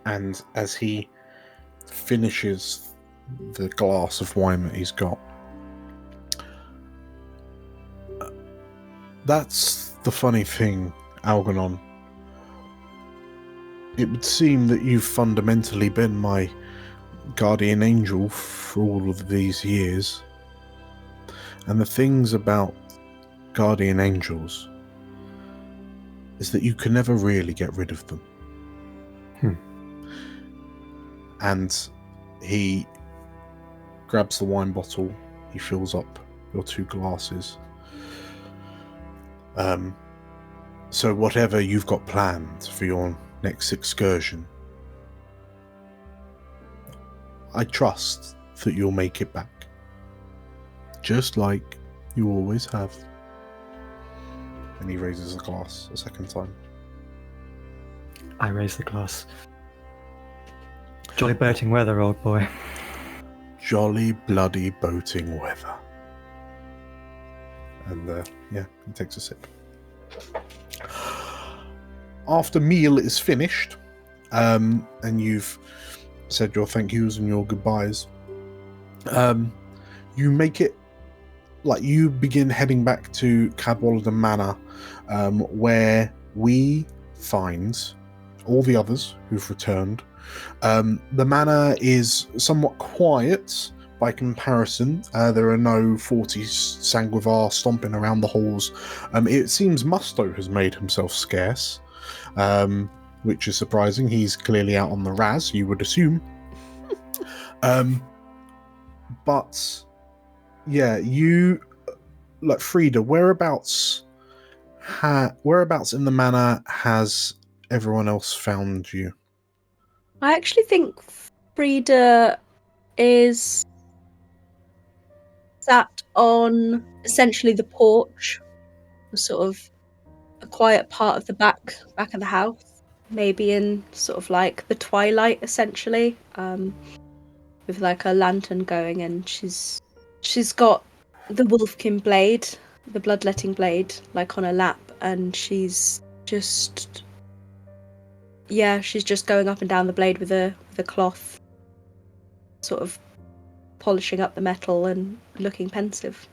and as he finishes the glass of wine that he's got, that's the funny thing, Algernon. It would seem that you've fundamentally been my guardian angel for all of these years. And the things about guardian angels is that you can never really get rid of them. And he grabs the wine bottle, he fills up your 2 glasses. So whatever you've got planned for your next excursion, I trust that you'll make it back. Just like you always have. And he raises the glass a second time. I raise the glass. Jolly boating weather, old boy. Jolly bloody boating weather. And he takes a sip. After meal is finished, and you've said your thank yous and your goodbyes, you make it, like, you begin heading back to Cadwallader Manor, where we find all the others who've returned. The manor is somewhat quiet by comparison. There are no 40 Sanguivar stomping around the halls. It seems Musto has made himself scarce, which is surprising. He's clearly out on the Raz, you would assume. But yeah, you, like, Frida, whereabouts in the manor has everyone else found you? I actually think Frida is sat on essentially the porch, sort of a quiet part of the back of the house, maybe in sort of like the twilight, essentially, with like a lantern going, and she's got the wolfkin blade, the bloodletting blade, like on her lap, and she's just going up and down the blade with a cloth, sort of polishing up the metal and looking pensive.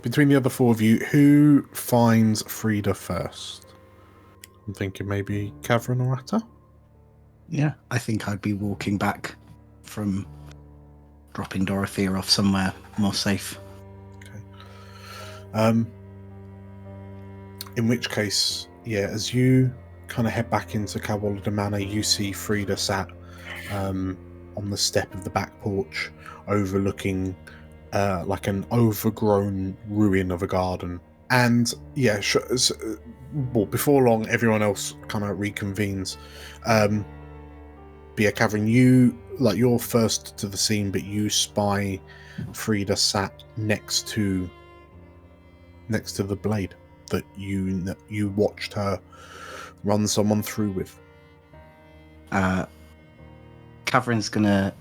Between the other 4 of you, who finds Frida first? I'm thinking maybe Cavern or Atta? Yeah, I think I'd be walking back from dropping Dorothea off somewhere more safe. Okay. In which case, yeah, as you kind of head back into Cadwallader Manor, you see Frida sat on the step of the back porch, overlooking like an overgrown ruin of a garden. And yeah, well, before long, everyone else kind of reconvenes. But yeah, Catherine, you're first to the scene, but you spy Frida sat next to the blade that you watched her run someone through with. Catherine's gonna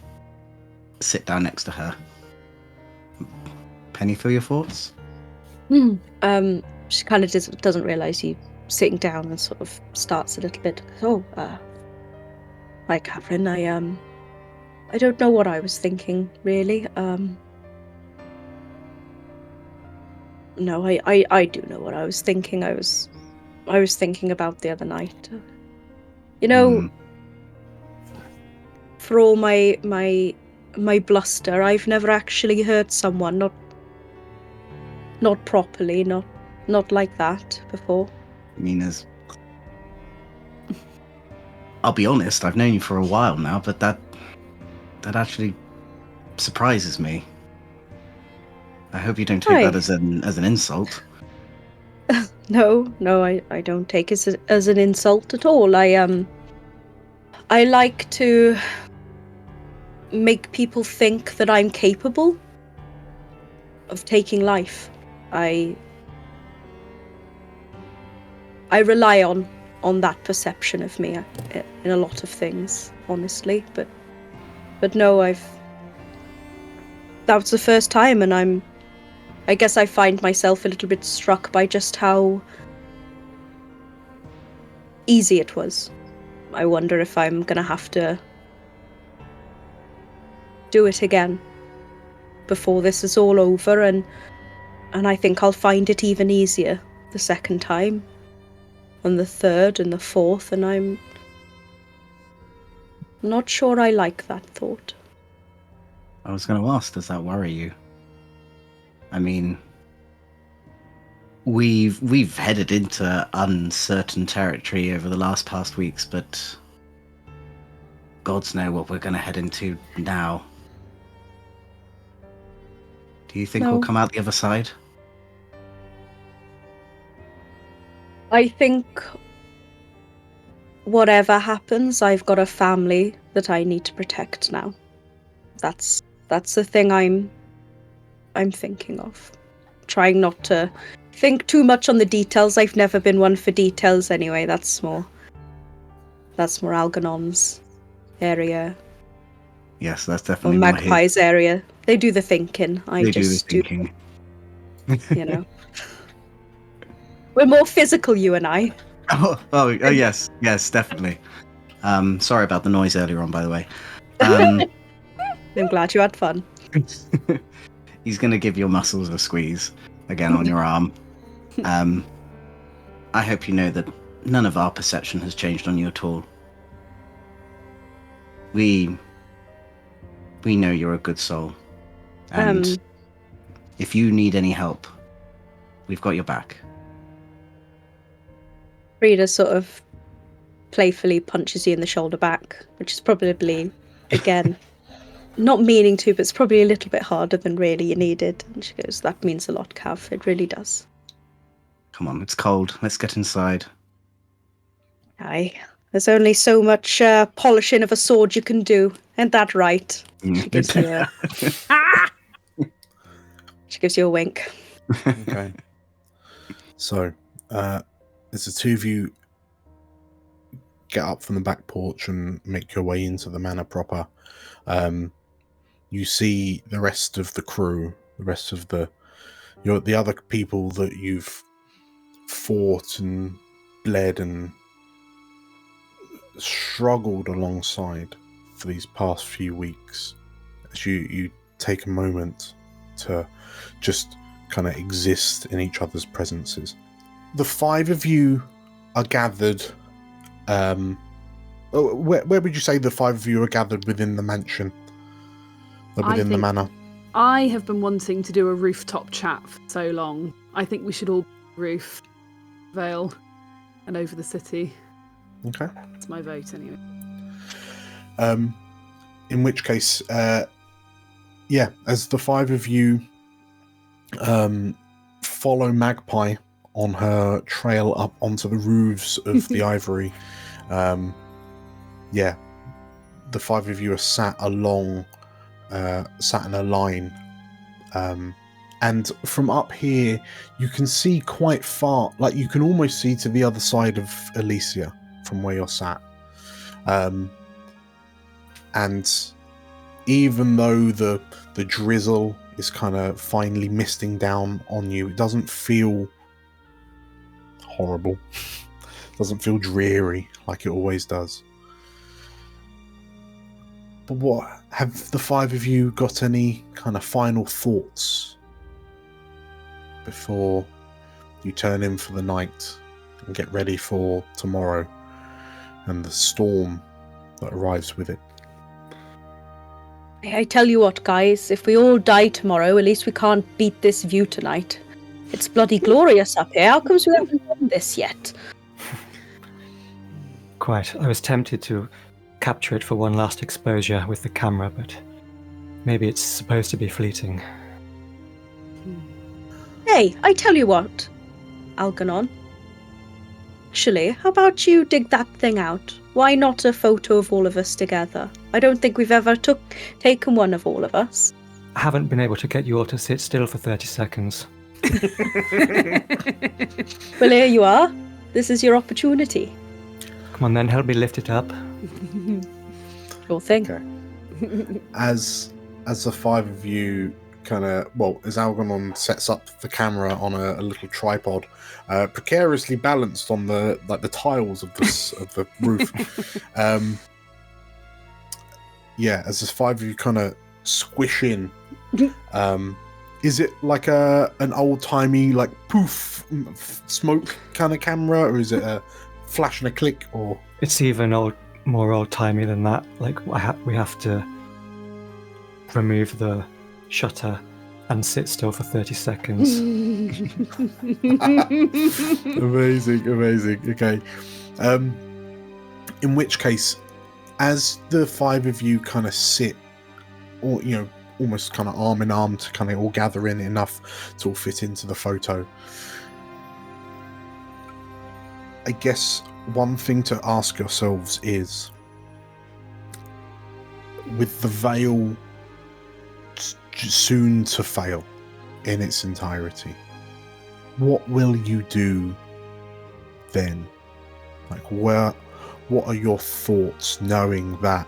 sit down next to her. Penny, for your thoughts? She kind of doesn't realise you sitting down and sort of starts a little bit. Hi, Catherine. I don't know what I was thinking, really. No, I do know what I was thinking. I was thinking about the other night. You know, for all my bluster, I've never actually hurt someone, not properly, not like that before. I'll be honest, I've known you for a while now, but that actually surprises me. I hope you don't take that as an insult. No, I don't take it as an insult at all. I like to make people think that I'm capable of taking life. I rely on that perception of me in a lot of things, honestly. But no, that was the first time, and I guess I find myself a little bit struck by just how easy it was. I wonder if I'm gonna have to do it again before this is all over, and I think I'll find it even easier the second time, and the third, and the fourth, and I'm not sure I like that thought. I was going to ask, does that worry you? I mean, we've headed into uncertain territory over the past weeks, but gods know what we're going to head into now. Do you think we'll come out the other side? I think whatever happens, I've got a family that I need to protect now. That's the thing I'm thinking of. Trying not to think too much on the details. I've never been one for details anyway. That's more Algernon's area. Yes, that's definitely or Magpie's area. They do the thinking. They do the thinking. You know. We're more physical, you and I. Oh, yes, definitely. Sorry about the noise earlier on, by the way. I'm glad you had fun. He's going to give your muscles a squeeze again on your arm. I hope you know that none of our perception has changed on you at all. We know you're a good soul. And if you need any help, we've got your back. Frida sort of playfully punches you in the shoulder back, which is probably, again, not meaning to, but it's probably a little bit harder than really you needed. And she goes, "That means a lot, Cav. It really does." Come on, it's cold. Let's get inside. Aye. There's only so much polishing of a sword you can do. Ain't that right? She gives you a wink. Okay. So, as the two of you get up from the back porch and make your way into the manor proper, you see the rest of the crew, the rest of the other people that you've fought and bled and struggled alongside for these past few weeks, as you take a moment to just kind of exist in each other's presences. The five of you are gathered. Where would you say the five of you are gathered within the mansion? Within the manor? I have been wanting to do a rooftop chat for so long. I think we should all roof Vale and over the city. Okay. That's my vote anyway. In which case, as the five of you follow Magpie on her trail up onto the roofs of the Ivory, the five of you are sat in a line, and from up here you can see quite far, like you can almost see to the other side of Elysia from where you're sat, and even though the drizzle is kind of finely misting down on you, it doesn't feel horrible. It doesn't feel dreary like it always does. But what, have the five of you got any kind of final thoughts before you turn in for the night and get ready for tomorrow and the storm that arrives with it? I tell you what, guys, if we all die tomorrow, at least we can't beat this view tonight. It's bloody glorious up here. How comes we haven't done this yet? Quite. I was tempted to capture it for one last exposure with the camera, but maybe it's supposed to be fleeting. Hey, I tell you what, Algernon. Actually, how about you dig that thing out? Why not a photo of all of us together? I don't think we've ever taken one of all of us. I haven't been able to get you all to sit still for 30 seconds. Well, here you are. This is your opportunity. Come on then, help me lift it up. Sure thing. Okay. As the five of you as Algernon sets up the camera on a little tripod, precariously balanced on the tiles of the roof. As the five of you kind of squish in, is it like an old timey like poof smoke kind of camera, or is it a flash and a click? Or it's even more old timey than that. Like we have to remove the shutter and sit still for 30 seconds. Amazing. Okay. In which case, as the five of you kind of sit, or almost kind of arm in arm to kind of all gather in enough to all fit into the photo, I guess one thing to ask yourselves is, with the veil soon to fail in its entirety, what will you do then? Like, what are your thoughts knowing that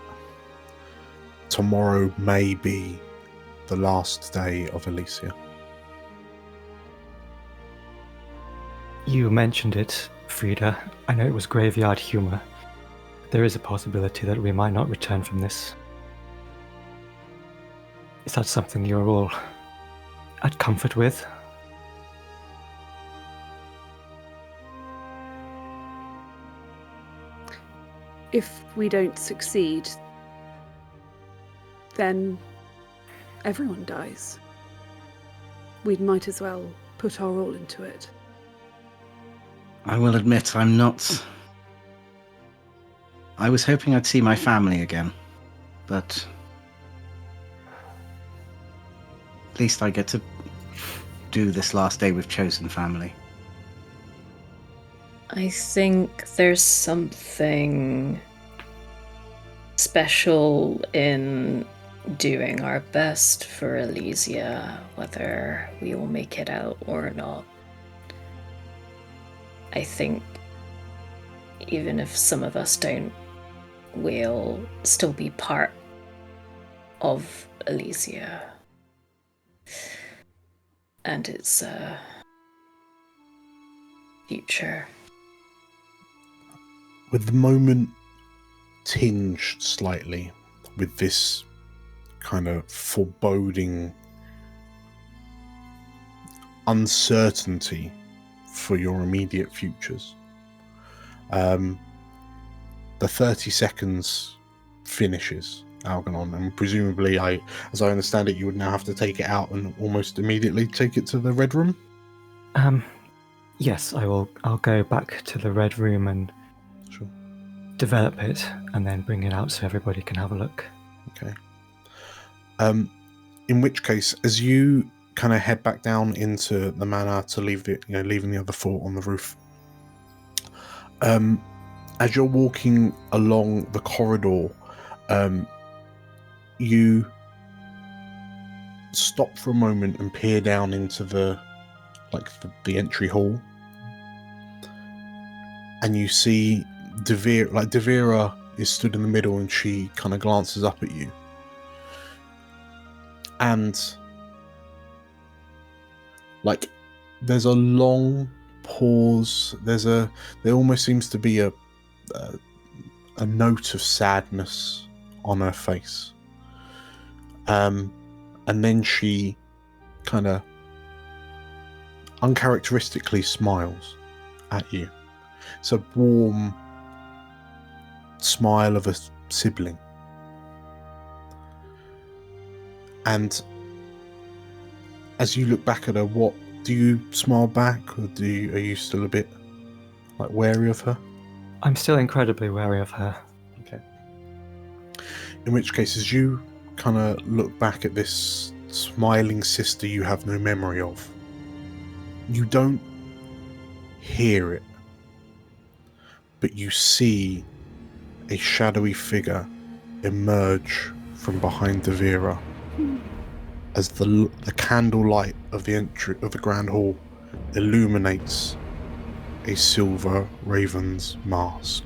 tomorrow may be the last day of Elysia? You mentioned it, Frida. I know it was graveyard humor. There is a possibility that we might not return from this. Is that something you're all at comfort with? If we don't succeed, then everyone dies. We might as well put our all into it. I will admit I'm not... I was hoping I'd see my family again, but at least I get to do this last day with chosen family. I think there's something special in doing our best for Elysia, whether we will make it out or not. I think even if some of us don't, we'll still be part of Elysia. And its future. With the moment tinged slightly with this kind of foreboding uncertainty for your immediate futures, the 30 seconds finishes, Algernon, and presumably, as I understand it, you would now have to take it out and almost immediately take it to the Red Room? Yes, I'll go back to the Red Room and Sure. develop it and then bring it out so everybody can have a look. Okay. In which case, as you kind of head back down into the manor to leave leaving the other four on the roof, as you're walking along the corridor, you stop for a moment and peer down into the entry hall, and you see Devira is stood in the middle, and she kind of glances up at you, and there's a long pause. There almost seems to be a note of sadness on her face, and then she kind of uncharacteristically smiles at you. It's a warm smile of a sibling. And as you look back at her, what do you smile back, or are you still a bit wary of her? I'm still incredibly wary of her. Okay. In which case, as you kind of look back at this smiling sister you have no memory of, you don't hear it, but you see a shadowy figure emerge from behind Devira as the candlelight of the entry of the grand hall illuminates a silver raven's mask.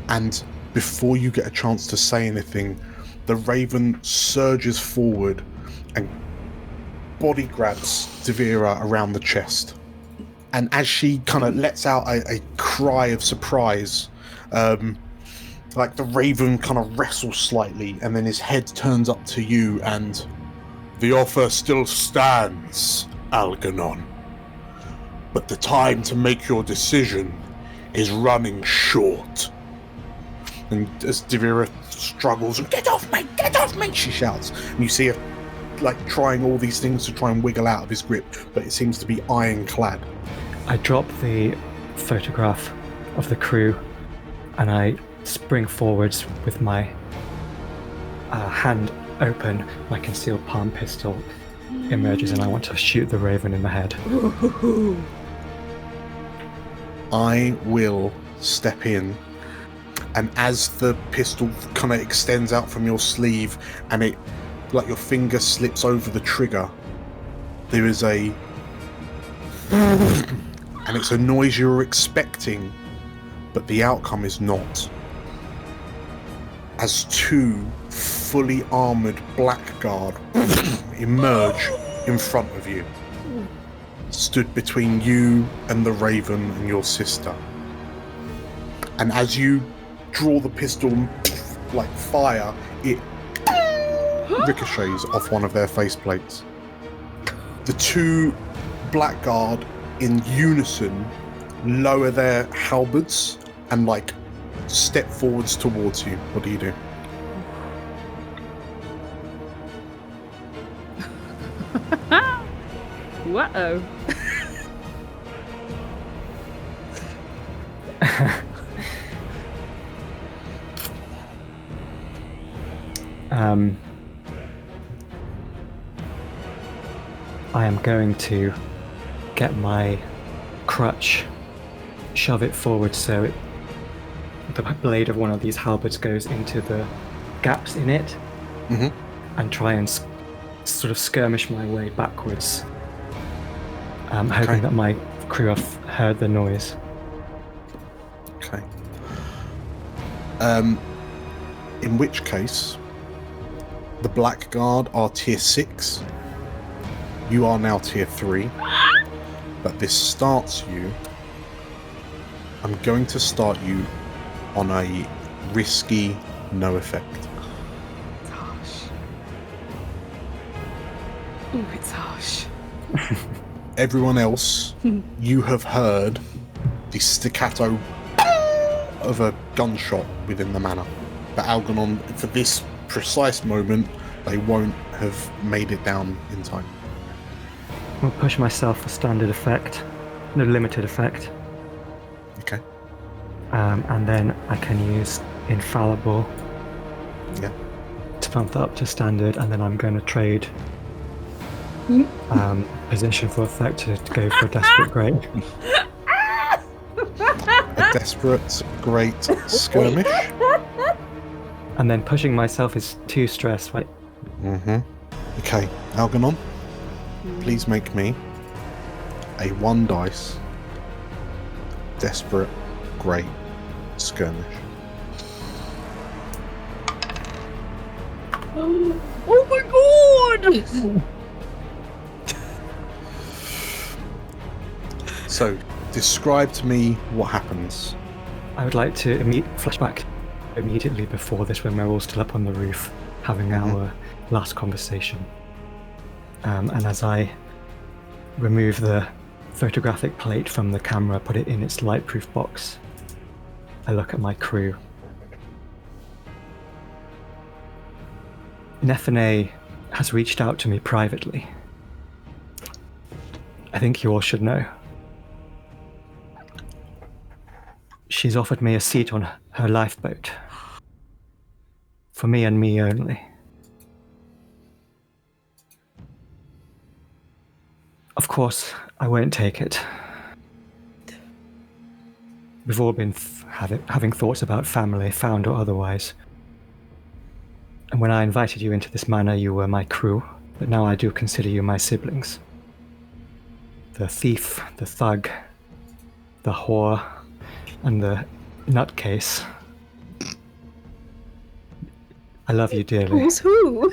And before you get a chance to say anything, the raven surges forward and body grabs Devira around the chest. And as she kind of lets out a cry of surprise, the raven kind of wrestles slightly, and then his head turns up to you, and the offer still stands, Algernon. But the time to make your decision is running short. And as Devira struggles, get off me, she shouts. And you see her trying all these things to try and wiggle out of his grip, but it seems to be ironclad. I drop the photograph of the crew, and I spring forwards with my hand open. My concealed palm pistol emerges, and I want to shoot the raven in the head. I will step in, and as the pistol kind of extends out from your sleeve, and it, your finger slips over the trigger, there is and it's a noise you're expecting, but the outcome is not. As two fully armoured blackguard emerge in front of you, stood between you and the raven and your sister. And as you draw the pistol, fire, it ricochets off one of their faceplates. The two blackguard in unison lower their halberds and step forwards towards you. What do you do? Whoa. I am going to get my crutch, shove it forward so the blade of one of these halberds goes into the gaps in it, and try and sort of skirmish my way backwards, hoping that my crew have heard the noise. Okay. In which case, the Blackguard are tier 6. You are now tier 3. But this starts you. I'm going to start you on a risky no effect. It's harsh. Ooh, it's harsh. Everyone else, you have heard the staccato of a gunshot within the manor. But Algernon, for this precise moment, they won't have made it down in time. I'll push myself for standard effect, no limited effect. Okay. And then I can use infallible Yeah. To bump that up to standard, and then I'm going to trade position for effect to go for a desperate great. A desperate great skirmish. And then pushing myself is 2 stress, right? Okay, Algernon, please make me a 1 dice desperate great skirmish. Oh my god! So, describe to me what happens. I would like to flashback immediately before this when we're all still up on the roof having our last conversation. And as I remove the photographic plate from the camera, put it in its lightproof box, I look at my crew. Nefene has reached out to me privately. I think you all should know. She's offered me a seat on her lifeboat. For me and me only. Of course, I won't take it. We've all been having thoughts about family, found or otherwise. And when I invited you into this manor, you were my crew, but now I do consider you my siblings. The thief, the thug, the whore, and the nutcase. I love you dearly. Who's who?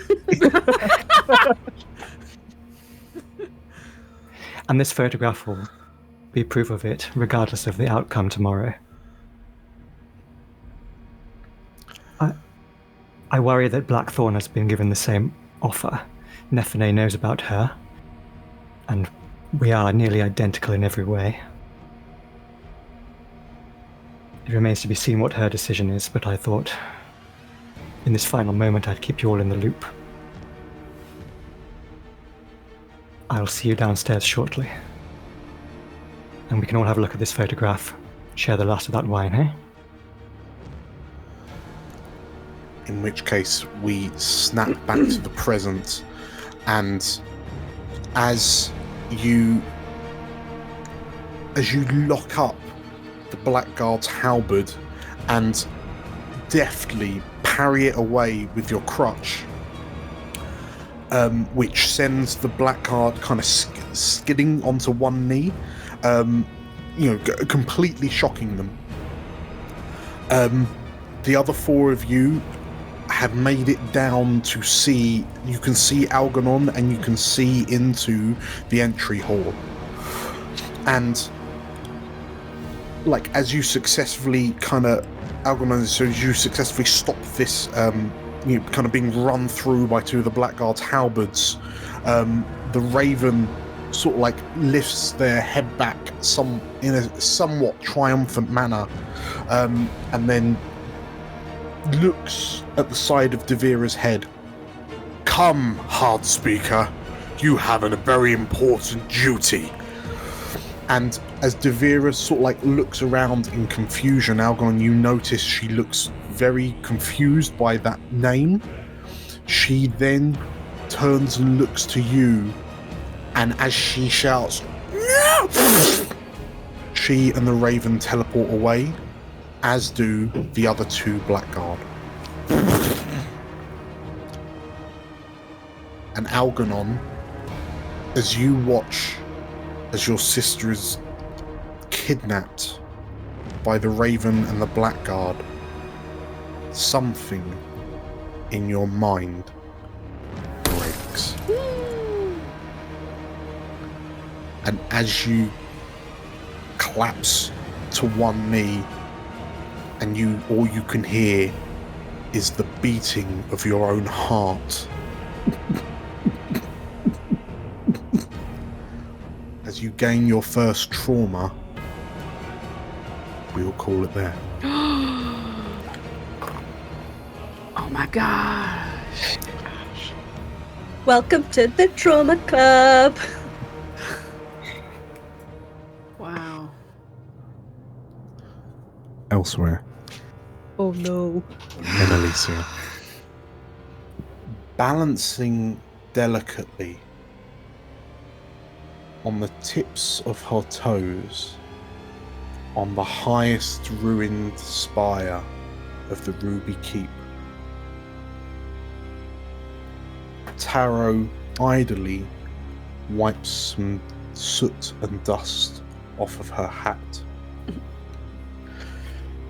And this photograph will be proof of it, regardless of the outcome tomorrow. I worry that Blackthorn has been given the same offer. Nefene knows about her, and we are nearly identical in every way. It remains to be seen what her decision is, but I thought in this final moment I'd keep you all in the loop. I'll see you downstairs shortly. And we can all have a look at this photograph, share the last of that wine, eh? In which case we snap back to the present, and as you lock up the Blackguard's halberd and deftly parry it away with your crutch, which sends the Blackguard kind of skidding onto one knee, completely shocking them. The other 4 of you have made it down to see. You can see Algernon and you can see into the entry hall. And as you successfully Algernon, so you successfully stop this kind of being run through by 2 of the Blackguard's halberds, the Raven sort of lifts their head back in a somewhat triumphant manner, and then looks at the side of Devira's head. Come, hard speaker, you have a very important duty. And as Devira sort of looks around in confusion, Algernon, you notice she looks very confused by that name. She then turns and looks to you, and as she shouts, "No!" she and the Raven teleport away, as do the other 2 Blackguard. And Algernon, as you watch as your sister is kidnapped by the Raven and the Blackguard, something in your mind breaks. And as you collapse to one knee, and all you can hear is the beating of your own heart. As you gain your first trauma, we'll call it there. Oh my gosh. Welcome to the Trauma Club. Wow. Elsewhere Oh no. in Elysia. balancing delicately on the tips of her toes on the highest ruined spire of the Ruby Keep. Taro idly wipes some soot and dust off of her hat.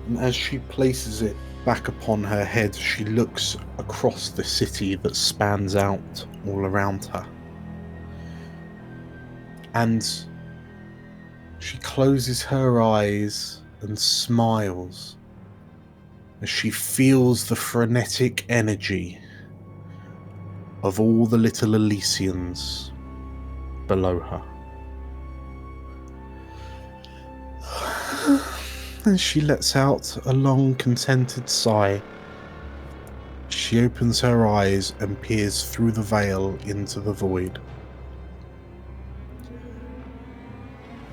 And as she places it back upon her head, she looks across the city that spans out all around her. And she closes her eyes and smiles as she feels the frenetic energy of all the little Elysians below her. And she lets out a long, contented sigh. She opens her eyes and peers through the veil into the void.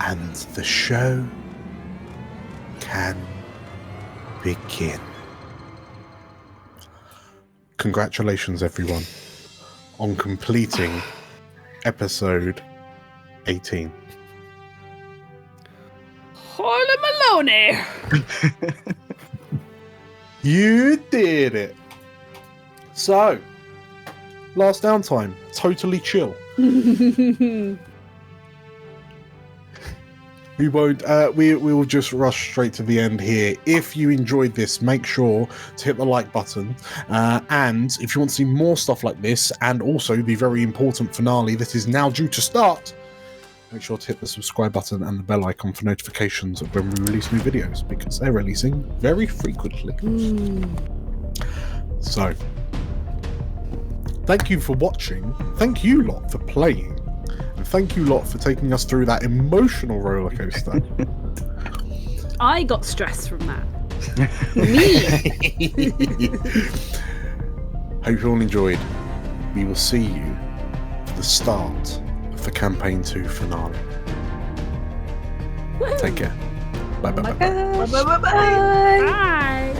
And the show can begin. Congratulations, everyone, on completing episode 18. Holy Maloney! You did it! So, last downtime, totally chill. We won't. We will just rush straight to the end here. If you enjoyed this, make sure to hit the like button. And if you want to see more stuff like this, and also the very important finale that is now due to start, make sure to hit the subscribe button and the bell icon for notifications of when we release new videos, because they're releasing very frequently. So, thank you for watching. Thank you lot for playing. And thank you lot for taking us through that emotional roller coaster. I got stressed from that. Hope you all enjoyed. We will see you for the start of the Campaign 2 finale. Take care. Bye bye bye. Bye. Bye.